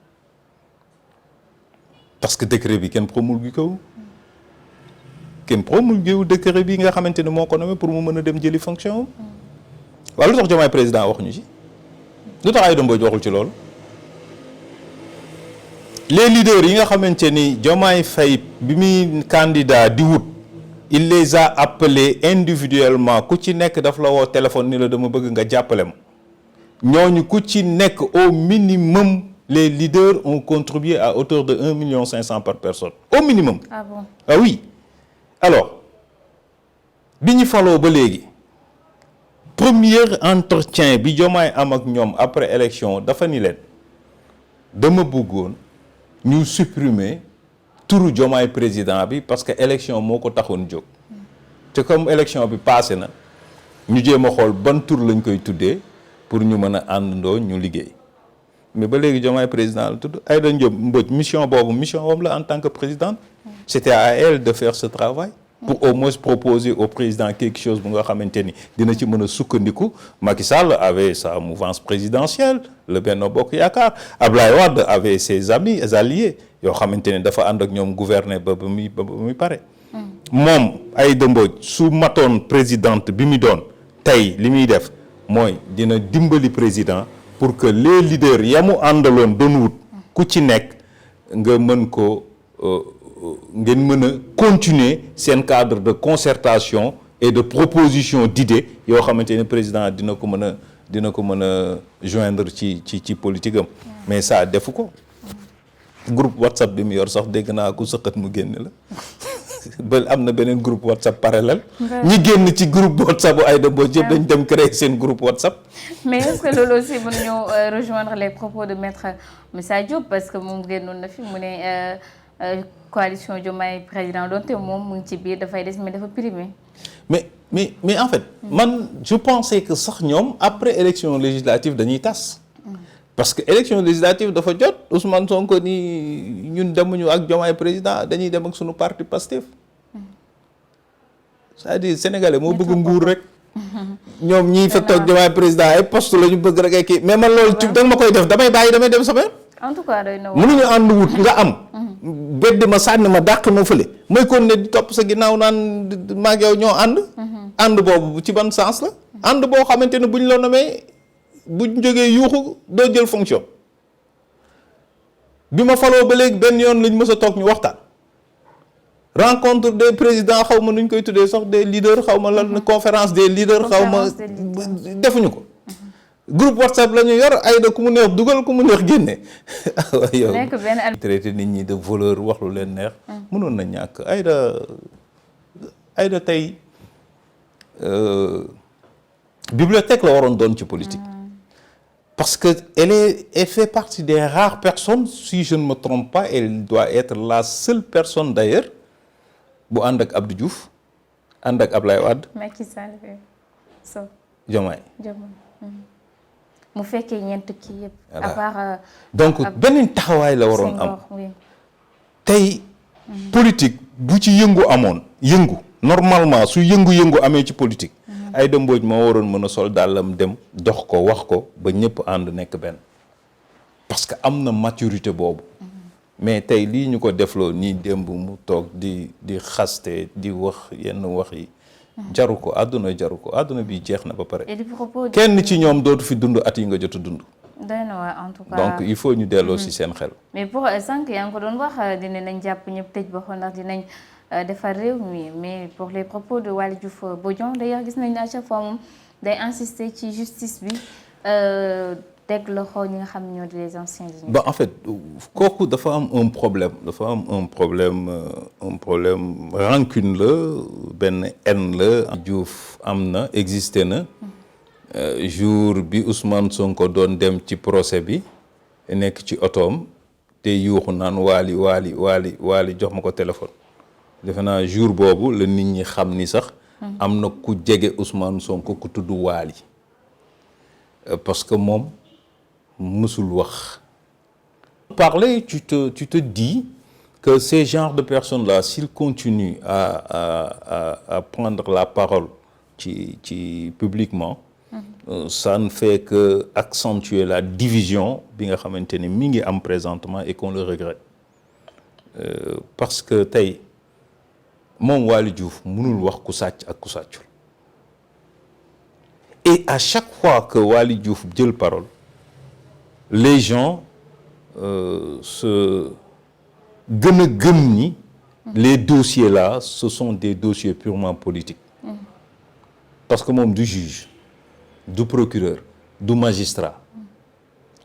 Speaker 2: parce que décret bi kenn promulgué ko kenn promulgué wu décret bi nga xamante ne moo ko nommé pour mu mën a dem jëli fonction waaw lu tax Diomaye président waxuñu ci lu tax Aïda Mbodj waxul ci loolu les leaders yi nga xamante ni Diomaye Faye bi muy candidat di wut il les a appelés individuellement ku ci nekk daf la woo téléphone ni la dama bëgg nga jàppale ma ñooñu ku ci nekk au minimum les leaders ont contribué à hauteur de 1,5 million par personne au minimum.
Speaker 1: Ah bon?
Speaker 2: Ah oui alors bi ñu faloo ba léegi premier entretien bi Diomaye am ak ñoom après élection dafa ni leen dama bëggoon ñu supprimer turu Diomaye président bi parce que élection moo ko taxoon jóg te comme élection bi passé na ñu jéem a xool ban tur lañ koy tuddee pour ñu mën a àndandoo ñu liggéey mais ba léegi Diomaye président la tudd Aïda Mbodj mission boobu mission wam la en tant que présidente c'était à elle de faire ce travail pour au moins proposer au président quelque chose bu nga xamante ni dina ci mën a sukkandiku. Macky Sall avait sa mouvance présidentielle le Benno Bokk Yaakaar Ablaye Wade avait ses amis alliés yoo xamante ni dafa ànd ak ñoom gouverner ba muy pare. moom Aïda Mbodj su matoon présidente bi mu doon tey li muy def mooy dina dimbali président pour que les leaders yamu àndaloon doon wut ku ci nekk nga mën ko ngeen mën a continuer seen cadre de concertation et de proposition d'idées yoo xamante ne président dina ko mën a joindre ci politique am mais ça defu ko groupe WhatsApp bi mu yor sax dégg naa ku sëqat mu génn la ba am na beneen groupe WhatsApp parallèle ñi génn ci groupe WhatsApp bu Aïda Mbodj yëpp dañ dem créer seen groupe WhatsApp.
Speaker 1: mais est-ce que loolu aussi mën nañoo rejoindre les propos de maître Moussa Diop parce que moom génnoon na fi mu ne coalition Diomaye président doonte moom mu ngi ci biir dafay des mais dafa primé.
Speaker 2: mais en fait man je pensais que sax ñoom après élection législative dañuy tas. parce que élection législative dafa jot Ousmane Sonko ni ñun demuñu ak Diomaye président dañuy dem ak suñu parti Pastef c'est-à-dire sénégalais moo bëgg nguur rek ñoom ñii fa toog Diomaye président ay poste la ñu bëgg rek ay kii mais man loolu da nga ma koy def damay dem sama yoon.
Speaker 1: en tout cas doy na
Speaker 2: mënuñu ànd wut nga am bedd ma sànni ma dàq ma fële mooy kon ne di topp sa ginnaaw naan maag yow ñoo ànd boobu ci ban sens la ànd boo xamante ne buñ la nomee buñ jógee yuuxu doo jël fonction bi ma faloo ba léegi benn yoon lañ mës a toog ñu waxtaan rencontre des présidents xaw ma nuñ koy tuddee sax des leaders xaw ma lan conférence des leaders xaw ma defuñu ko groupe WhatsApp la ñu yor Aïda ku mu neex dugal ku mu neex génne yow traité nit ñi de voleur wax lu leen neex mënoon na ñàkk Aïda tey bibliothèque la waroon doon ci politique parce que elle fait partie des rares personnes si je ne me trompe pas elle doit être la seule personne d'ailleurs bu ànd ak Abdou Diouf ànd ak Ablaye Wade
Speaker 1: Macky Sall
Speaker 2: Diomaye
Speaker 1: mu fekkee ñeent kii yëpp à part
Speaker 2: donc beneen taxawaay la waroon am tey politique bu ci yëngu amoon normalement su yëngu amee ci politique Aïda Mbodj moo waroon mën a sol dàllam dem dox ko wax ko ba ñëpp ànd nekk benn parce que am na maturité boobu mais tey lii ñu ko defloo nii démb mu toog di xaste di wax yenn wax yi jaru ko àdduna bi jeex na ba pare kenn ci ñoom dootu fi dund at yi nga jot a dund
Speaker 1: doy na waa en tout cas
Speaker 2: donc il faut ñu delloo si seen xel
Speaker 1: mais pour sànq yaa ngi ko doon wax dinañ jàpp ñëpp tëj ba xool ndax dinañ defar réew mi mais pour les propos de Waly Diouf Bodian d'ailleurs gis nañ ne à chaque fois moom day insister ci justice bi teg loxo ñi nga xam ne ñoo di les anciens dignes.
Speaker 2: Bah en fait kooku dafa am un problème rancune la benn haine la. Diouf am na existé na jour bi Ousmane Sonko doon dem ci procès bi nekk ci otoom te yuuxu naan Waly jox ma ko téléphone defe naa jour boobu la nit ñi xam ni sax am na ku jege Ousmane Sonko ku tudd Waly parce que moom mësul wax. Parler, tu te dis que ces genres de personnes-là, s'ils continuent à prendre la parole publiquement, ça ne fait que accentuer la division bi nga xamante ni mi ngi am présentement et qu'on le regrette. Parce que tey moom Waly Diouf mënul wax ku sàcc ak ku sàccul. Et à chaque fois que Waly Diouf jël parole, les gens se gën a gëm ni les dossiers là ce sont des dossiers purement politiques parce que moom du juge du procureur du magistrat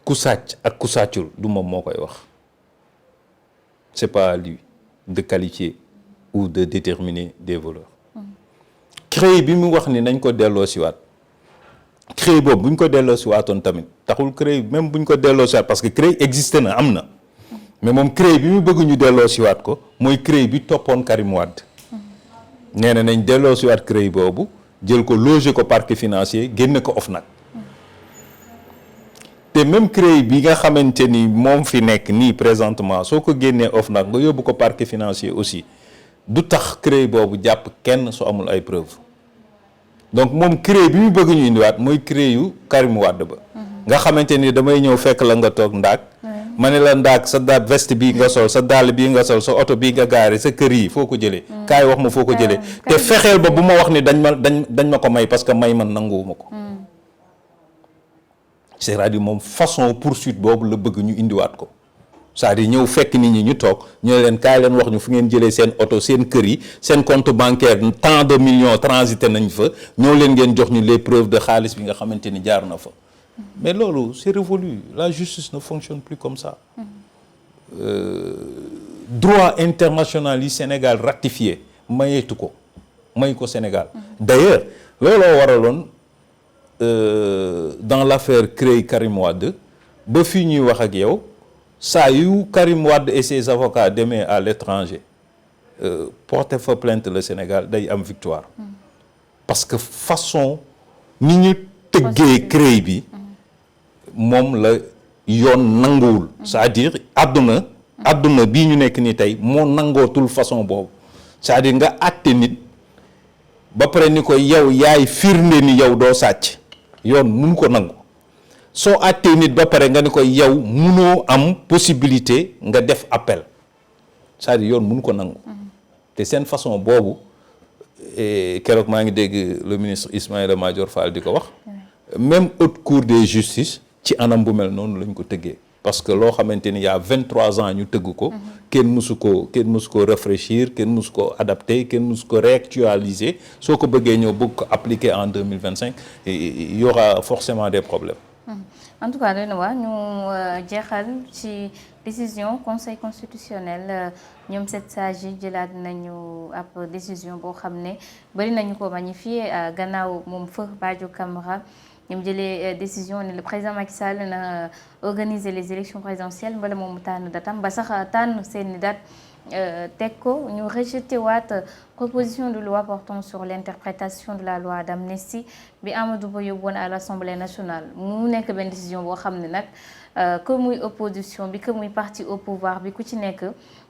Speaker 2: ku sàcc ak ku sàccul du moom moo koy wax c'est pas à lui de qualifier ou de déterminer des voleurs CREI bi mu wax ni nañ ko delloo siwaat CREI boobu bu ñu ko delloo si waatoon tamit taxul CREI même bu ñu ko delloo si waat parce que CREI existé na am na mais moom CREI bi mu bëgg ñu delloo si waat ko mooy CREI bi toppoon Karim Wade nee na nañ delloo si waat CREI boobu jël ko loger ko parquet financier génne ko OFNAC te même CREI bi nga xamante ni moom fi nekk nii présentement soo ko génnee OFNAC nga yóbbu ko parquet financier aussi du tax CREI boobu jàpp kenn su amul ay preuves. Donc moom CREI bi mu bëgg ñu indiwaat mooy CREI yu Karim Wade ba nga xamante ni damay ñëw fekk la nga toog ndaak ma ne la ndaak sa daal veste bii nga sol sa dàll bii nga sol sa oto bii nga gaare sa kër yi foo ko jëlee kaay wax ma foo ko jëlee te fexeel ba bu ma wax ni dañ ma ko may parce que may man nanguwuma ko c'est-à-dire moom façon poursuite boobu la bëgg ñu indiwaat ko c'est-à-dire ñëw fekk nit ñi ñu toog ñu leen kaay leen wax ñu fu ngeen jëlee seen oto seen kër yi seen compte bancaire tant de millions transité nañ fa ñëw leen ngeen jox ñu les preuves de xaalis bi nga xamante ni jaar na fa mais loolu c'est révolu la justice ne fonctionne plus comme ça droit international yi Sénégal ratifié mayeetu ko may ko Sénégal d'ailleurs looloo waraloon dans l'affaire CREI Karim Wade ba fii ñuy wax ak yow saa yu Karim Wade et ses avocats demee à l'étranger porter fa plainte le Sénégal day am victoire parce que façon ni ñu tëggee CREI bi moom la yoon nanguwul c'est-à-dire àdduna bii ñu nekk nii tey moo nangootul façon boobu c'est-à-dire nga àtte nit ba pare ni ko yow yaay firnde ni yow doo sàcc yoon mun ko nangu soo àttee nit ba pare nga ni ko yow munoo am possibilité nga def appel c'est-à-dire yoon mun ko nangu te seen façon boobu keroog maa ngi dégg le ministre Ismaïla Madior Fall di ko wax même haute cour de justice ci anam bu mel noonu lañ ko tëggee parce que loo xamante ni y a 23 ans ñu tëgg ko kenn mësu ko réfléchir kenn mësu ko adapter kenn mësu ko réactualiser soo ko bëggee ñëw bëgg ko appliquer en 2025 il y aura forcément des problèmes.
Speaker 1: En tout cas dana waa ñu jeexal ci décision conseil constitutionnel ñoom 7 sages yi jëlaat nañu ab décision boo xam ne bari nañu ko magnifier gannaaw moom Feu Badio Camara ñoom jëlee décision ne le président Macky Sall na organiser les élections présidentielles mbala moom mu tànn datam ba sax tànn seeni date teg ko ñu rejeté waat proposition de loi portant sur l'interprétation de la loi d'amnistie bi Amadou Ba yóbbuwoon à l'Assemblée nationale mu nekk benn décision boo xam ne nag que muy opposition bi que muy parti au pouvoir bi ku ci nekk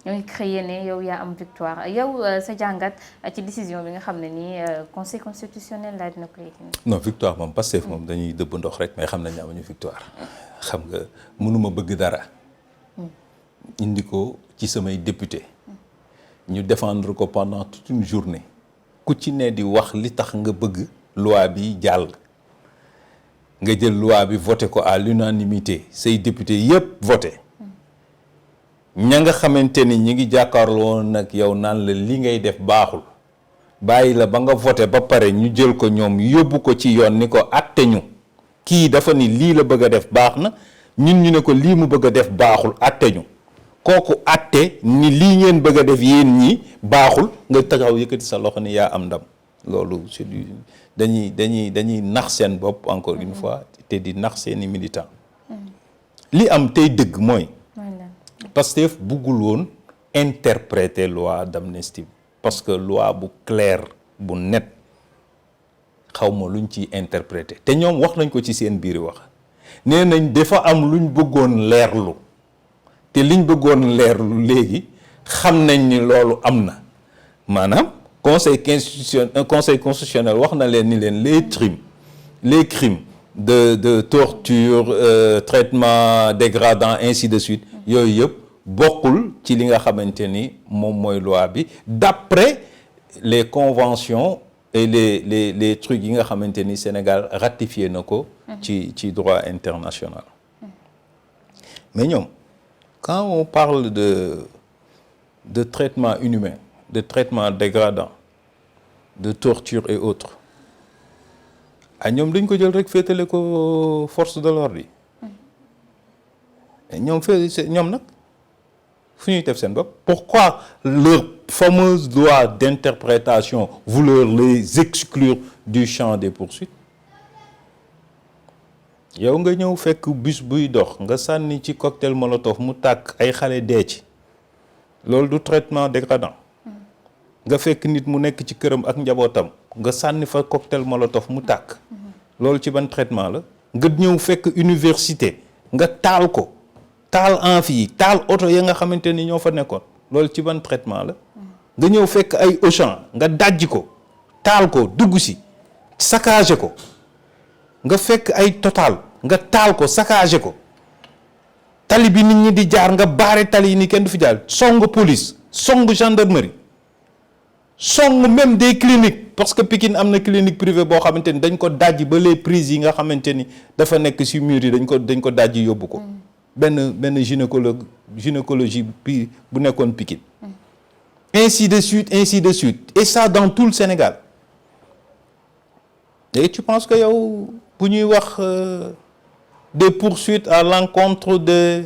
Speaker 1: ñoo ngi créé ne yow yaa am victoire yow sa jàngat ci décision bi nga xam ne nii conseil constitutionnel daal dina ko yëg.
Speaker 2: non victoire moom Pastef moom dañuy dëbb ndox rek mais xam nañ ne amuñu victoire xam nga mënuma bëgg dara indi ko ci samay député ñu défendre ko pendant toute une journée ku ci ne di wax li tax nga bëgg loi bi jàll nga jël loi bi voté ko à l'unanimité say député yépp voté ña nga xamante ni ñi ngi jàkkaarloo nag yow naan la li ngay def baaxul bàyyi la ba nga voté ba pare ñu jël ko ñoom yóbbu ko ci yoon ni ko atte ñu kii dafa ni lii la bëgg a def baax na ñun ñu ne ko lii mu bëgg a def baaxul atte ñu kooku atte ni lii ngeen bëgg a def yéen ñi baaxul nga taxaw yëkkati sa loxo ni yaa am ndam loolu c'est du dañuy nax seen bopp encore une fois te di nax seeni militant li am tey dëgg mooy Pastef buggul woon interpréter loi d'amnistie parce que loi bu clair bu net xaw ma luñ ciy interpréter te ñoom wax nañ ko ci seen biir wax nee nañ dafa am luñ bëggoon leerlu te liñ bëggoon leerlu léegi xam nañ ni loolu am na maanaam conseil constitutionnel wax na leen ni leen les crimes de torture traitement dégradant ainsi de suite yooyu yëpp bokkul ci li nga xamante ni moom mooy loi bi d'après les conventions et les trucs yi nga xamante ni Sénégal ratifié na ko ci droit international mais ñoom quand on parle de traitement inhumain de traitement dégradant de torture et autres ñoom dañ ko jël rek féetale ko force de l'ordre yi ñoom nag fu ñuy def seen bopp pourquoi leur fameuse loi d'interprétation vouloir les exclure du champ des poursuites yow nga ñëw fekk bus buy dox nga sànni ci cocktail molotov mu tàkk ay xale dee ci loolu du traitement dégradant nga fekk nit mu nekk ci këram ak njabootam nga sànni fa cocktail molotov mu tàkk loolu ci ban traitement la nga ñëw fekk université nga taal ko taal amphi yi taal oto ya nga xamante ni ñoo fa nekkoon loolu ci ban traitement la nga ñëw fekk ay Auchan nga dajji ko taal ko dugg si saccagé ko nga fekk ay Total nga taal ko saccagé ko tali bi nit ñi di jaar nga baare tali yi ni kenn du fi jaar song police song gendarmerie song même des cliniques parce que Pikine am na clinique privée boo xamante ni dañ ko dajji ba les prises yi nga xamante ni dafa nekk ci mur yi dañ ko dajji yóbbu ko benn gynécologie bi bu nekkoon Pikine ainsi de suite et ça dans tout le Sénégal et tu penses que yow bu ñuy wax des poursuites à l'encontre de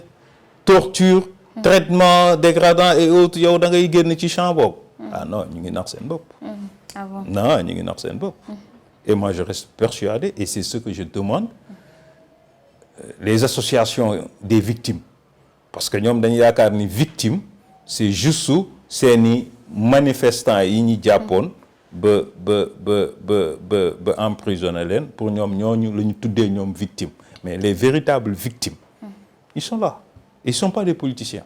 Speaker 2: torture traitement dégradant et autres yow da ngay génn ci champ boobu ah non ñu ngi nax seen bopp non ñu ngi nax seen bopp et moi je reste persuadé et c'est ce que je demande les associations des victimes parce que ñoom dañu yaakaar ni victime c'est juste seeni manifestants yi ñu jàppoon ba emprisonné leen pour ñoom ñooñu la ñu tuddee ñoom victime mais les véritables victimes ils sont là ils sont pas des politiciens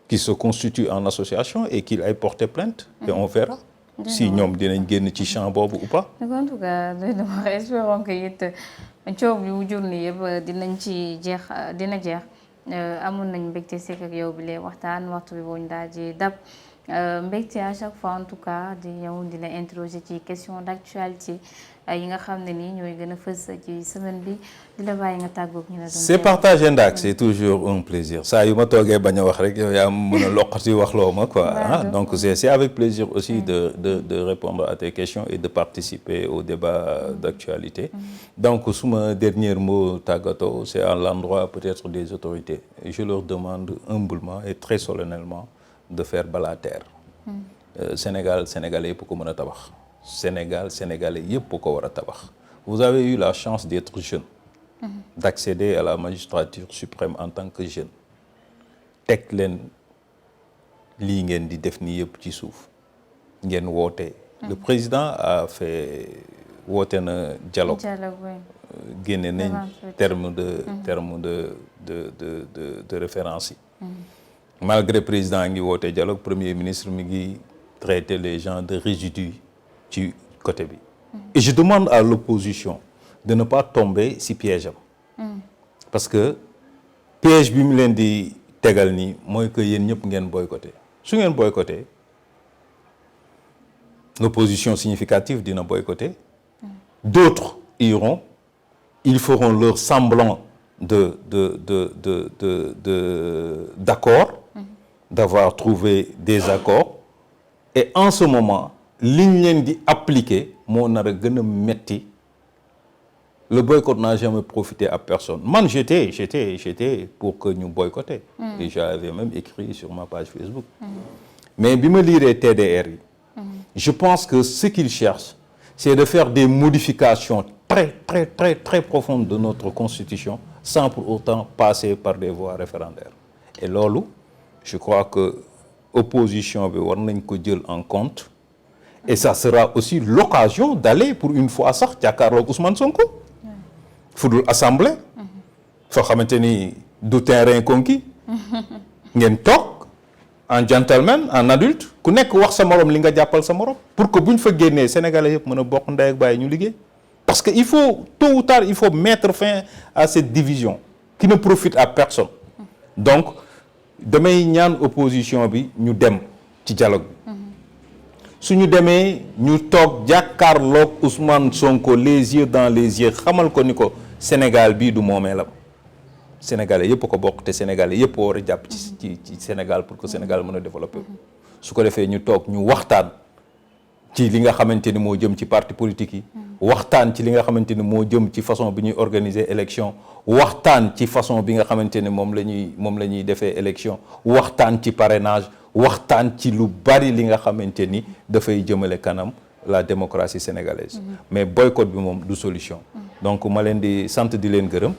Speaker 2: qui se constituent en association et qui aillent porter plainte et on verra si ñoom dinañ génn ci champ boobu ou pas
Speaker 1: en tout cas espérons que it coow bi wu jur ni yëpp dina jeex amoon nañ mbégte sekk ak yow bi lee waxtaan waxtu bi boo ñu daal di dab mbégte à chaque fois en tout cas di ñëw di la interroger ci question d'actualité yi nga xam ne nii ñooy gën a fës ci semaine bi di la bàyyi nga tàggoog ñu la doon.
Speaker 2: c'est partagé ndak c'est toujours un plaisir saa yu ma toogee bañ a wax rek yow yaa mën a loqati waxloo ma quoi donc c'est avec plaisir aussi de répondre à tes questions et de participer au débat d'actualité donc suma dernier mot tàggatoo c'est à l'endroit peut-être des autorités et je leur demande humblement et très solennellement de faire bala terre Sénégal sénégalais yëpp ko mën a tabax sénégalais yëpp ko war a tabax vous avez eu la chance d'être jeune d'accéder à la magistrature suprême en tant que jeune teg leen lii ngeen di def nii yëpp ci suuf ngeen woote le président a fait woote na dialogue génne nañ terme de référence yi malgré président ngi woote dialogue premier ministre mi ngi traiter les gens de résidus ci côté bi et je demande à l'opposition de ne pas tomber si piège am parce que piège bi mu leen di tegal ni mooy que yéen ñëpp ngeen boycotté su ngeen boycotté l'opposition significative dina boycotter. D'autres iront, ils feront leur semblant d'accord, d'avoir trouvé des accords. Et en ce moment, liñ leen di appliquer moo nar a gën a metti. Le boycott n'a jamais profité à personne. Man, j'étais pour que nous boycottions. Et j'avais même écrit sur ma page Facebook. Mais bi ma lire TDR yi, je pense que ce qu'ils cherchent, c'est de faire des modifications très profondes de notre constitution sans pour autant passer par des voies référendaires. Et loolu, je crois que opposition bi war nañ ko jël en compte. Et ça sera aussi l'occasion d'aller pour une fois sax jàkkaarloog Ousmane Sonko. Fudul assemblée. foo xamante ni du terrain conquis. ngeen toog en gentleman en adulte ku nekk wax sa morom li nga jàppal sa morom pour que bu ñu fa génnee Sénégalais yëpp mën a bokk ndey ak baay ñu liggéey. Parce que il faut tôt ou tard il faut mettre fin à cette division qui ne profite à personne. Donc damay ñaan opposition bi ñu dem ci dialogue bi. su ñu demee ñu toog jàkkaarloog Ousmane Sonko les yeux dans les yeux xamal ko ni ko Sénégal bii du moomeelam. Sénégalais yëpp ko bokk te Sénégalais yëpp war a jàpp ci Sénégal pour que Sénégal mën a développer. su ko defee ñu toog ñu waxtaan ci li nga xamante ni moo jëm ci parti politique yi. waxtaan ci li nga xamante ni moo jëm ci façon bi ñuy organiser élection. waxtaan ci façon bi nga xamante ni moom la ñuy defee élection. waxtaan ci parrainage. waxtaan ci lu bari li nga xamante ni dafay jëmale kanam la démocratie sénégalaise. Mais boycott bi moom du solution. Donc ma leen di sant di leen gërëm.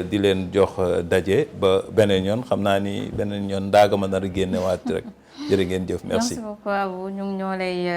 Speaker 2: di leen jox daje ba beneen yoon xam naa ni beneen yoon ndaaga ma nar a génnewaat rek jërë ngeen jëf merci.
Speaker 1: Merci beaucoup Abou ñu ñoo lay